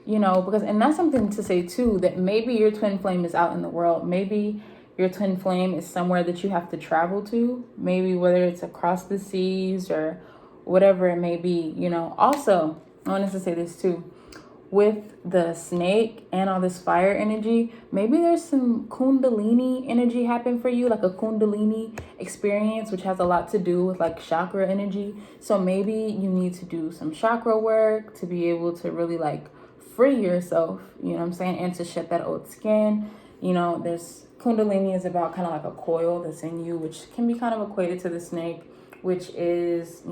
because, and that's something to say too, that maybe your twin flame is out in the world. Maybe your twin flame is somewhere that you have to travel to, maybe whether it's across the seas or whatever it may be, Also, I wanted to say this too. With the snake and all this fire energy, maybe there's some kundalini energy happen for you, like a kundalini experience, which has a lot to do with like chakra energy. So maybe you need to do some chakra work to be able to really like free yourself, you know what I'm saying, and to shed that old skin. There's kundalini is about kind of like a coil that's in you, which can be kind of equated to the snake, which is,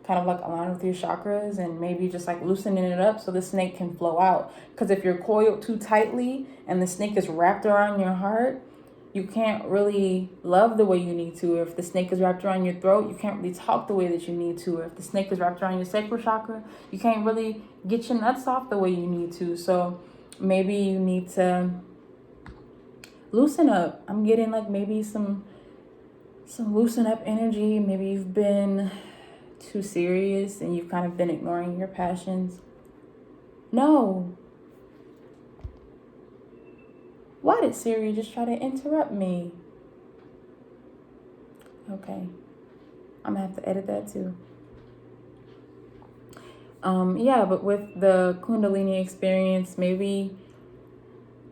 kind of like aligned with your chakras, and maybe just like loosening it up so the snake can flow out. Because if you're coiled too tightly and the snake is wrapped around your heart, you can't really love the way you need to. If the snake is wrapped around your throat, you can't really talk the way that you need to. Or if the snake is wrapped around your sacral chakra, you can't really get your nuts off the way you need to. So maybe you need to loosen up. I'm getting like maybe some loosen up energy. Maybe you've been too serious and you've kind of been ignoring your passions. No. Why did Siri just try to interrupt me? Okay. I'm gonna have to edit that too. But with the Kundalini experience, maybe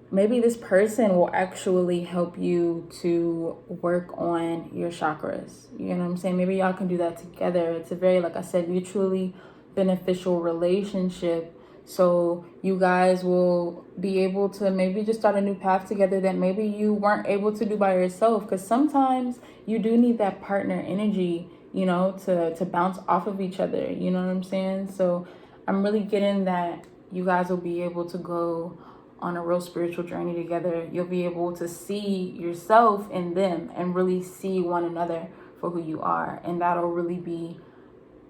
this person will actually help you to work on your chakras. You know what I'm saying? Maybe y'all can do that together. It's a very, like I said, mutually beneficial relationship. So you guys will be able to maybe just start a new path together that maybe you weren't able to do by yourself. Because sometimes you do need that partner energy, to bounce off of each other. You know what I'm saying? So I'm really getting that you guys will be able to go on a real spiritual journey together. You'll be able to see yourself in them and really see one another for who you are. And that'll really be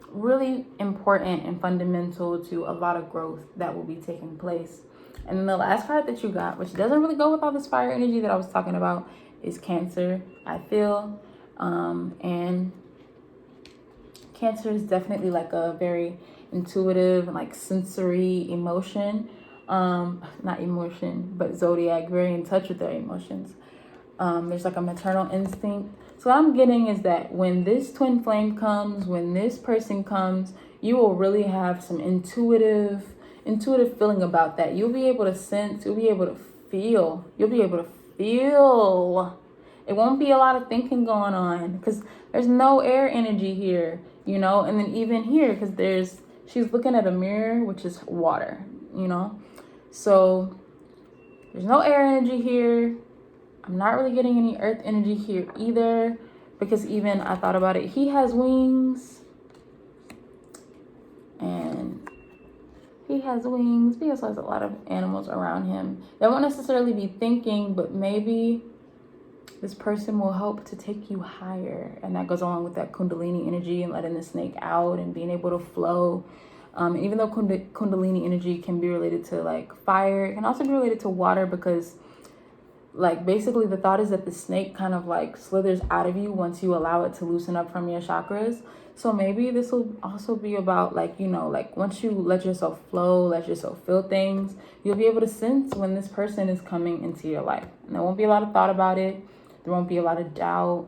really important and fundamental to a lot of growth that will be taking place. And then the last card that you got, which doesn't really go with all this fire energy that I was talking about, is Cancer, I feel. And Cancer is definitely like a very intuitive and like sensory emotion. Not emotion, but zodiac, very in touch with their emotions. There's like a maternal instinct. So what I'm getting is that when this twin flame comes, when this person comes, you will really have some intuitive feeling about that. You'll be able to sense, you'll be able to feel. It won't be a lot of thinking going on because there's no air energy here, and then even here, because she's looking at a mirror, which is water, So there's no air energy here. I'm not really getting any earth energy here either, because even I thought about it. He has wings. And he has wings. He also has a lot of animals around him. They won't necessarily be thinking, but maybe this person will help to take you higher. And that goes along with that Kundalini energy and letting the snake out and being able to flow. And even though Kundalini energy can be related to like fire, it can also be related to water, because like basically the thought is that the snake kind of like slithers out of you once you allow it to loosen up from your chakras. So maybe this will also be about like, like once you let yourself flow, let yourself feel things, you'll be able to sense when this person is coming into your life. And there won't be a lot of thought about it. There won't be a lot of doubt.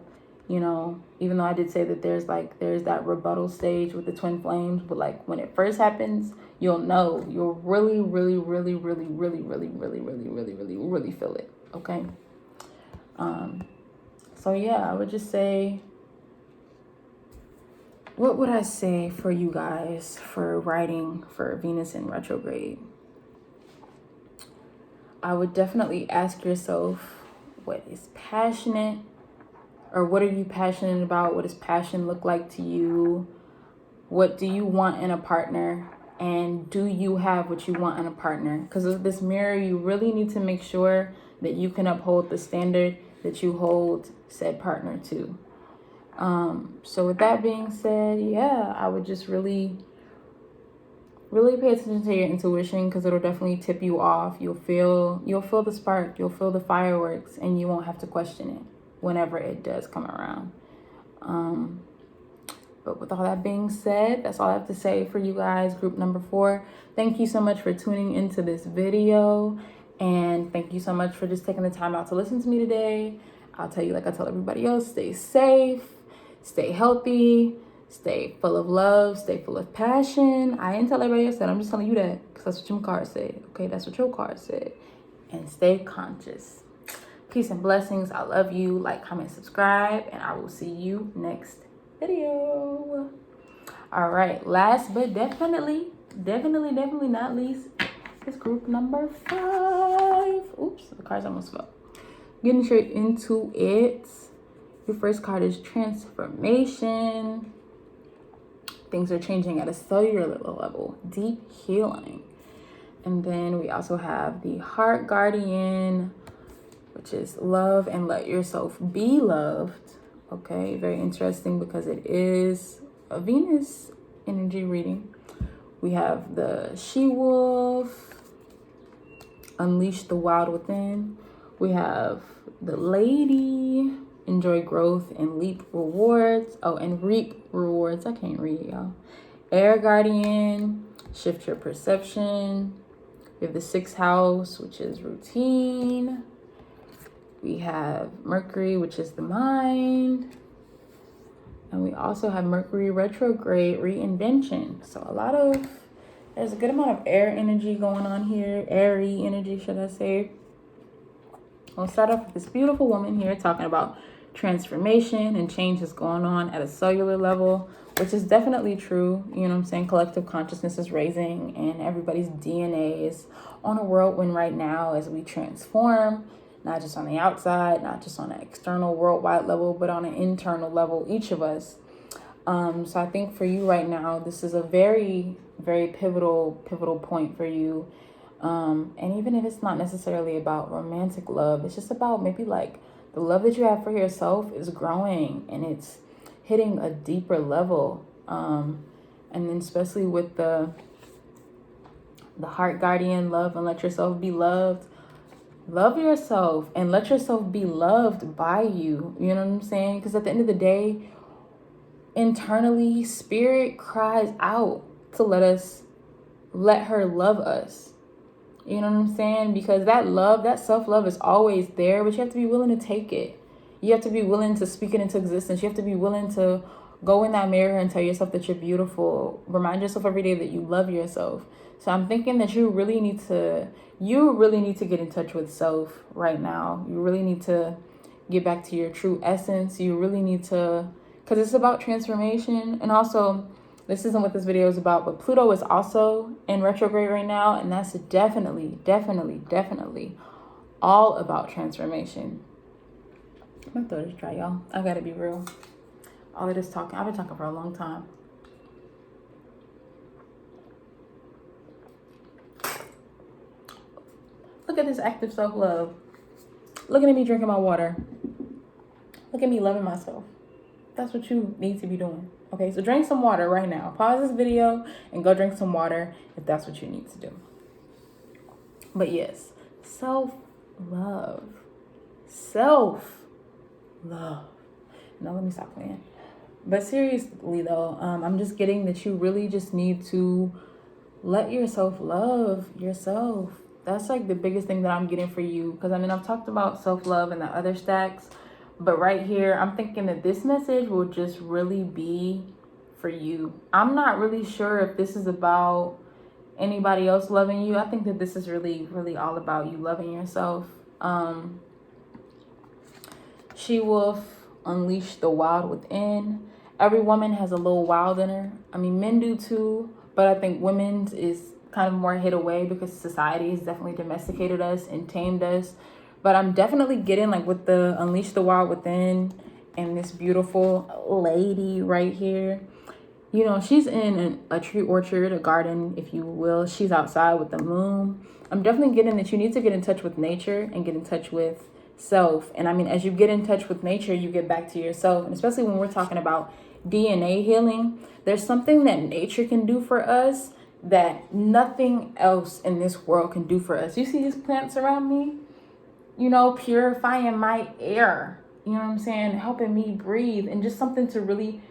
Even though I did say that there's that rebuttal stage with the twin flames, but like when it first happens, you'll really, really, really, really, really, really, really, really, really, really, really feel it. Okay. So yeah, I would just say, what would I say for you guys for writing for Venus in retrograde? I would definitely ask yourself, what is passionate? Or what are you passionate about? What does passion look like to you? What do you want in a partner? And do you have what you want in a partner? Because of this mirror, you really need to make sure that you can uphold the standard that you hold said partner to. So with that being said, yeah, I would just really really pay attention to your intuition, because it'll definitely tip you off. You'll feel the spark, you'll feel the fireworks, and you won't have to question it whenever it does come around. But with all that being said, that's all I have to say for you guys, group number 4. Thank you so much for tuning into this video, and thank you so much for just taking the time out to listen to me today. I'll tell you, like I tell everybody else, stay safe, stay healthy, stay full of love, stay full of passion. I didn't tell everybody else that. I'm just telling you that because that's what your card said. Okay, that's what your card said. And stay conscious. Peace and blessings. I love you. Like, comment, subscribe, and I will see you next video. All right, last but definitely not least is group number 5. Oops, the cards almost fell. Getting straight into it. Your first card is transformation. Things are changing at a cellular level, deep healing. And then we also have the heart guardian, which is love and let yourself be loved. Okay, very interesting because it is a Venus energy reading. We have the she-wolf, unleash the wild within. We have the lady, enjoy growth and leap rewards. Oh, and reap rewards. I can't read it, y'all. Air guardian, shift your perception. We have the 6th house, which is routine. We have Mercury, which is the mind. And we also have Mercury retrograde, reinvention. So there's a good amount of air energy going on here. Airy energy, should I say. We'll start off with this beautiful woman here talking about transformation and change is going on at a cellular level, which is definitely true. You know what I'm saying? Collective consciousness is raising and everybody's DNA is on a whirlwind right now as we transform. Not just on the outside, not just on an external worldwide level, but on an internal level, each of us. So I think for you right now, this is a very, very pivotal point for you. And even if it's not necessarily about romantic love, it's just about maybe like the love that you have for yourself is growing and it's hitting a deeper level. And then especially with the heart guardian, love and let yourself be loved. Love yourself and let yourself be loved by you. You know what I'm saying? Because at the end of the day, internally, spirit cries out to let her love us. You know what I'm saying? Because that love, that self-love is always there, but you have to be willing to take it. You have to be willing to speak it into existence. You have to be willing to go in that mirror and tell yourself that you're beautiful. Remind yourself every day that you love yourself. So I'm thinking that you really need to get in touch with self right now. You really need to get back to your true essence. You really need to, because it's about transformation. And also, this isn't what this video is about, but Pluto is also in retrograde right now. And that's definitely all about transformation. My throat is dry, y'all. I gotta be real. All of this talking, I've been talking for a long time. Look at this active self-love. Look at me drinking my water. Look at me loving myself. That's what you need to be doing. Okay, so drink some water right now. Pause this video and go drink some water if that's what you need to do. But yes, self-love. Self-love. Now let me stop playing. But seriously though, I'm just getting that you really just need to let yourself love yourself. That's like the biggest thing that I'm getting for you. Because I mean, I've talked about self-love and the other stacks. But right here, I'm thinking that this message will just really be for you. I'm not really sure if this is about anybody else loving you. I think that this is really all about you loving yourself. She-wolf, unleash the wild within. Every woman has a little wild in her. I mean, men do too. But I think women's is kind of more hid away because society has definitely domesticated us and tamed us. But I'm definitely getting like with the unleash the wild within and this beautiful lady right here. You know, she's in a tree orchard, a garden, if you will. She's outside with the moon. I'm definitely getting that you need to get in touch with nature and get in touch with self. And I mean, as you get in touch with nature, you get back to yourself. And especially when we're talking about DNA healing, there's something that nature can do for us that nothing else in this world can do for us. You see these plants around me? You know, purifying my air. You know what I'm saying? Helping me breathe, and just something to really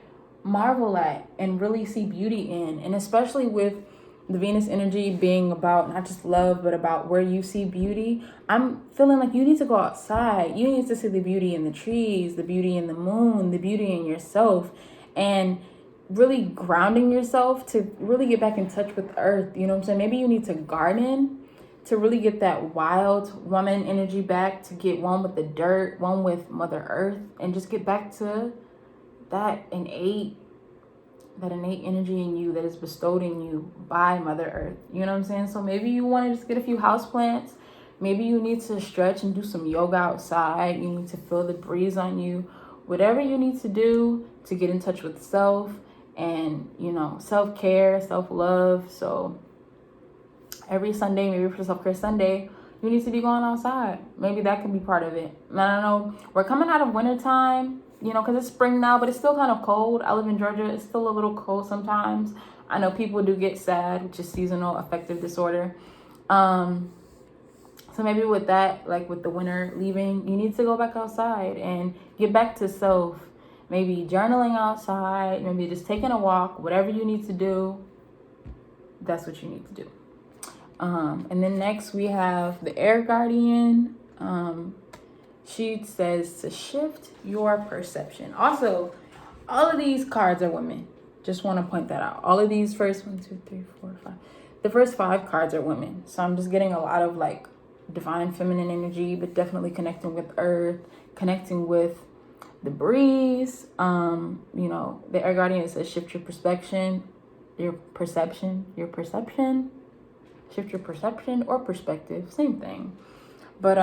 marvel at and really see beauty in. And especially with the Venus energy being about not just love, but about where you see beauty, I'm feeling like you need to go outside. You need to see the beauty in the trees, the beauty in the moon, the beauty in yourself, and really grounding yourself to really get back in touch with earth. You know what I'm saying? Maybe you need to garden to really get that wild woman energy back, to get one with the dirt, one with Mother Earth, and just get back to that innate energy in you that is bestowed in you by Mother Earth. You know what I'm saying? So maybe you want to just get a few houseplants. Maybe you need to stretch and do some yoga outside. You need to feel the breeze on you. Whatever you need to do to get in touch with self and, you know, self-care, self-love. So every Sunday, maybe for Self-Care Sunday, you need to be going outside. Maybe that can be part of it. I don't know. We're coming out of wintertime, you know, because it's spring now, but it's still kind of cold. I live in Georgia. It's still a little cold sometimes. I know people do get SAD, which is seasonal affective disorder. So maybe with that, like with the winter leaving, you need to go back outside and get back to self. Maybe journaling outside, maybe just taking a walk, whatever you need to do, that's what you need to do. And then next we have the Air Guardian. She says to shift your perception. Also, all of these cards are women. Just want to point that out. All of these first 1, 2, 3, 4, 5. The first 5 cards are women. So I'm just getting a lot of like divine feminine energy, but definitely connecting with earth, connecting with the breeze. You know, the Air Guardian says shift your perception, shift your perception or perspective, same thing. But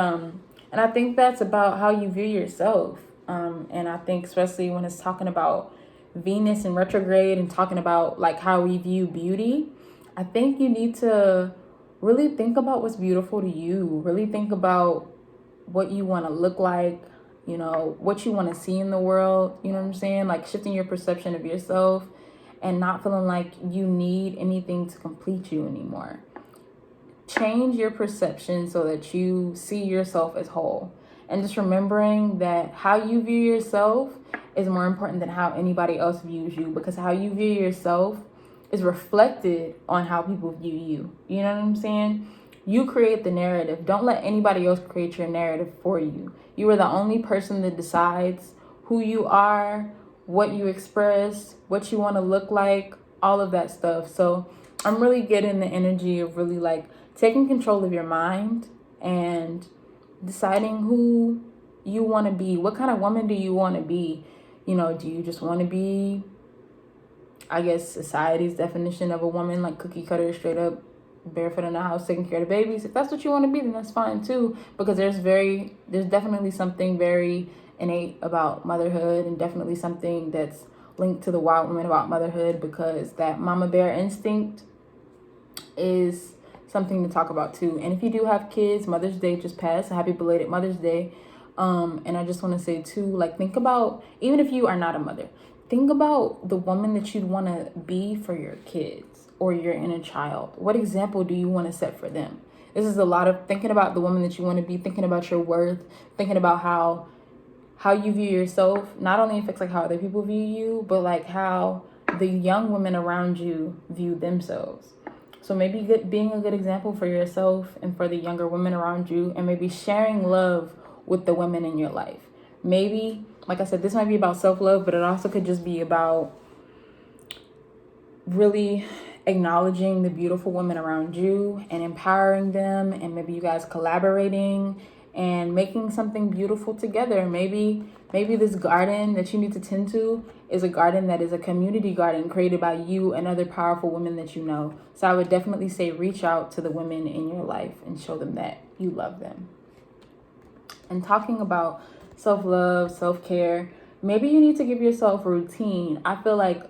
and I think that's about how you view yourself. And I think especially when it's talking about Venus and retrograde and talking about like how we view beauty, I think you need to really think about what's beautiful to you. Really think about what you want to look like, you know, what you want to see in the world. You know what I'm saying? Like shifting your perception of yourself and not feeling like you need anything to complete you anymore. Change your perception so that you see yourself as whole. And just remembering that how you view yourself is more important than how anybody else views you, because how you view yourself is reflected on how people view you. You know what I'm saying? You create the narrative. Don't let anybody else create your narrative for you. You are the only person that decides who you are, what you express, what you want to look like, all of that stuff. So I'm really getting the energy of really like taking control of your mind and deciding who you want to be. What kind of woman do you want to be? You know, do you just want to be, I guess, society's definition of a woman, like cookie cutter, straight up, barefoot in the house, taking care of the babies? If that's what you want to be, then that's fine too, because there's definitely something very innate about motherhood, and definitely something that's linked to the wild woman about motherhood, because that mama bear instinct is something to talk about too. And if you do have kids, Mother's Day just passed. Happy belated Mother's Day. And I just want to say too, like, think about, even if you are not a mother, think about the woman that you'd want to be for your kids or your inner child. What example do you want to set for them? This is a lot of thinking about the woman that you want to be, thinking about your worth, thinking about how you view yourself not only affects like how other people view you, but like how the young women around you view themselves. So maybe being a good example for yourself and for the younger women around you, and maybe sharing love with the women in your life. Maybe, like I said, this might be about self-love, but it also could just be about really acknowledging the beautiful women around you and empowering them, and maybe you guys collaborating and making something beautiful together. Maybe this garden that you need to tend to is a garden that is a community garden created by you and other powerful women that you know. So I would definitely say reach out to the women in your life and show them that you love them. And talking about self-love, self-care, maybe you need to give yourself a routine. I feel like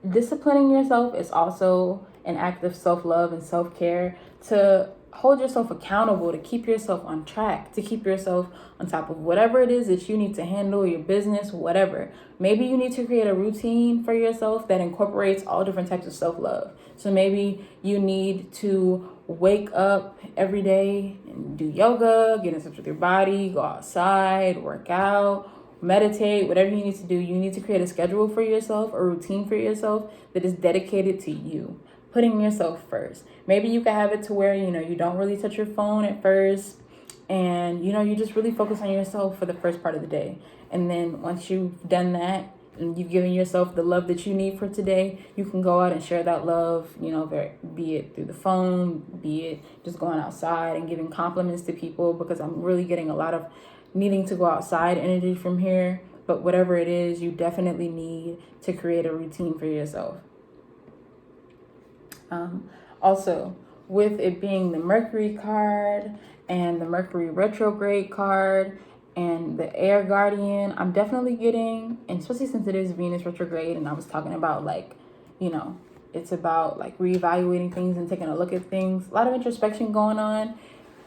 disciplining yourself is also an act of self-love and self-care, to hold yourself accountable, to keep yourself on track, to keep yourself on top of whatever it is that you need to handle, your business, whatever. Maybe you need to create a routine for yourself that incorporates all different types of self-love. So maybe you need to wake up every day and do yoga, get in touch with your body, go outside, work out, meditate, whatever you need to do. You need to create a schedule for yourself, a routine for yourself that is dedicated to you, putting yourself first. Maybe you can have it to where, you don't really touch your phone at first, and you just really focus on yourself for the first part of the day. And then once you've done that and you've given yourself the love that you need for today, you can go out and share that love, be it through the phone, be it just going outside and giving compliments to people, because I'm really getting a lot of needing to go outside energy from here. But whatever it is, you definitely need to create a routine for yourself. Also, with it being the Mercury card and the Mercury retrograde card and the air guardian, I'm definitely getting, and especially since it is Venus retrograde, and I was talking about it's about reevaluating things and taking a look at things, a lot of introspection going on.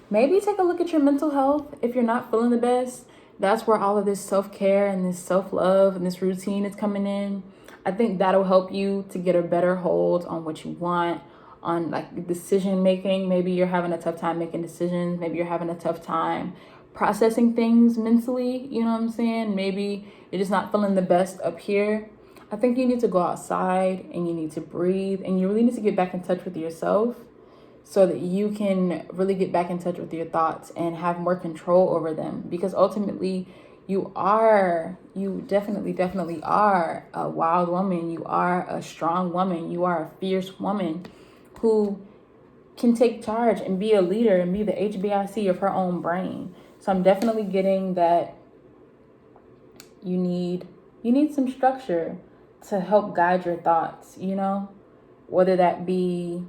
Maybe take a look at your mental health. If you're not feeling the best, that's where all of this self-care and this self-love and this routine is coming in. I think that'll help you to get a better hold on what you want, on decision making. Maybe you're having a tough time making decisions. Maybe you're having a tough time processing things mentally. You know what I'm saying? Maybe you're just not feeling the best up here. I think you need to go outside and you need to breathe, and you really need to get back in touch with yourself so that you can really get back in touch with your thoughts and have more control over them. Because ultimately, you definitely are a wild woman. You are a strong woman. You are a fierce woman who can take charge and be a leader and be the HBIC of her own brain. So I'm definitely getting that you need some structure to help guide your thoughts, whether that be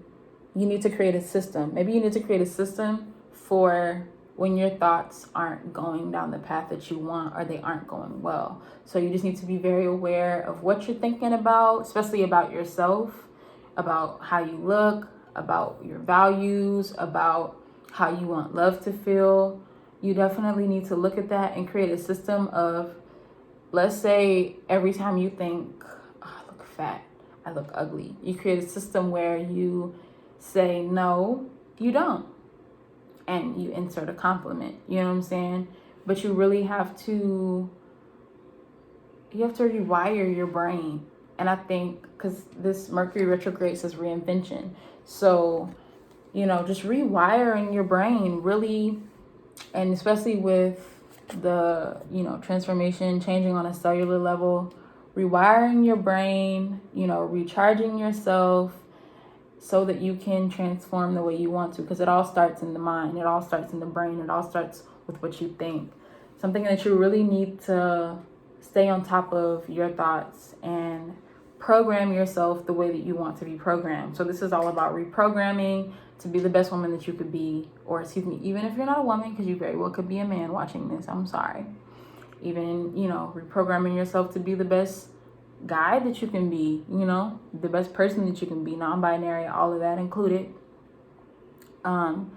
you need to create a system. Maybe you need to create a system for when your thoughts aren't going down the path that you want, or they aren't going well. So you just need to be very aware of what you're thinking about, especially about yourself, about how you look, about your values, about how you want love to feel. You definitely need to look at that and create a system of, let's say every time you think, oh, I look fat, I look ugly, you create a system where you say, no, you don't. And you insert a compliment, you know what I'm saying? But you really have to rewire your brain. And I think, because this Mercury retrograde says reinvention. So, just rewiring your brain really, and especially with the, transformation, changing on a cellular level, rewiring your brain, recharging yourself, so that you can transform the way you want to, because it all starts in the mind, it all starts in the brain, it all starts with what you think. Something that you really need to stay on top of your thoughts and program yourself the way that you want to be programmed. So this is all about reprogramming to be the best woman that you could be, or even if you're not a woman, because you very well could be a man watching this, I'm sorry. Even, reprogramming yourself to be the best guy that you can be, the best person that you can be, non-binary, all of that included. But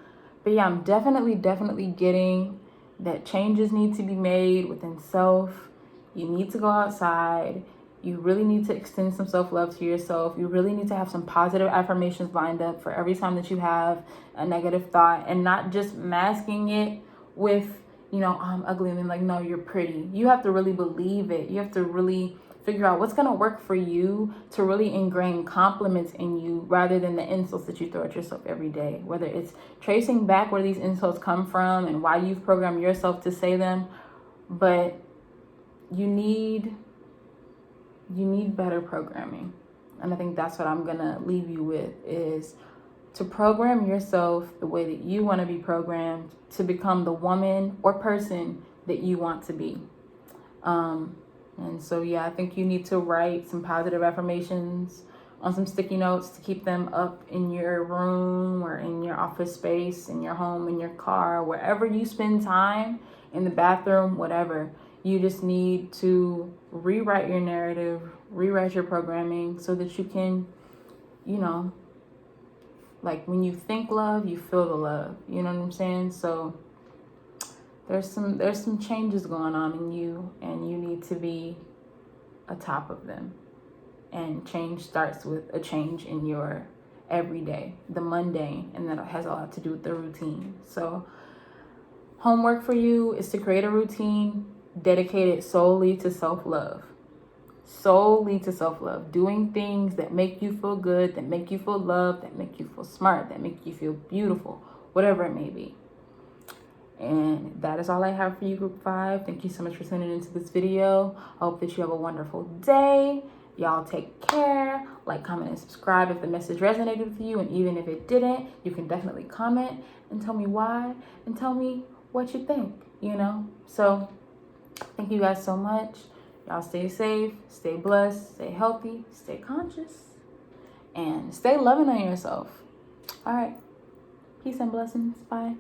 yeah, I'm definitely getting that changes need to be made within self. You need to go outside. You really need to extend some self-love to yourself. You really need to have some positive affirmations lined up for every time that you have a negative thought, and not just masking it with, I'm ugly, and then no, you're pretty. You have to really believe it. You have to really figure out what's going to work for you to really ingrain compliments in you, rather than the insults that you throw at yourself every day. Whether it's tracing back where these insults come from and why you've programmed yourself to say them, but you need better programming. And I think that's what I'm going to leave you with, is to program yourself the way that you want to be programmed to become the woman or person that you want to be. And so, yeah, I think you need to write some positive affirmations on some sticky notes to keep them up in your room or in your office space, in your home, in your car, wherever you spend time, in the bathroom, whatever. You just need to rewrite your narrative, rewrite your programming so that you can, when you think love, you feel the love. You know what I'm saying? So there's some changes going on in you, and you need to be atop of them. And change starts with a change in your every day, the mundane, and that has a lot to do with the routine. So homework for you is to create a routine dedicated solely to self-love. Solely to self-love. Doing things that make you feel good, that make you feel loved, that make you feel smart, that make you feel beautiful, whatever it may be. And that is all I have for you, Group 5. Thank you so much for tuning into this video. I hope that you have a wonderful day. Y'all take care. Like, comment, and subscribe if the message resonated with you. And even if it didn't, you can definitely comment and tell me why and tell me what you think, you know? So thank you guys so much. Y'all stay safe, stay blessed, stay healthy, stay conscious, and stay loving on yourself. All right. Peace and blessings. Bye.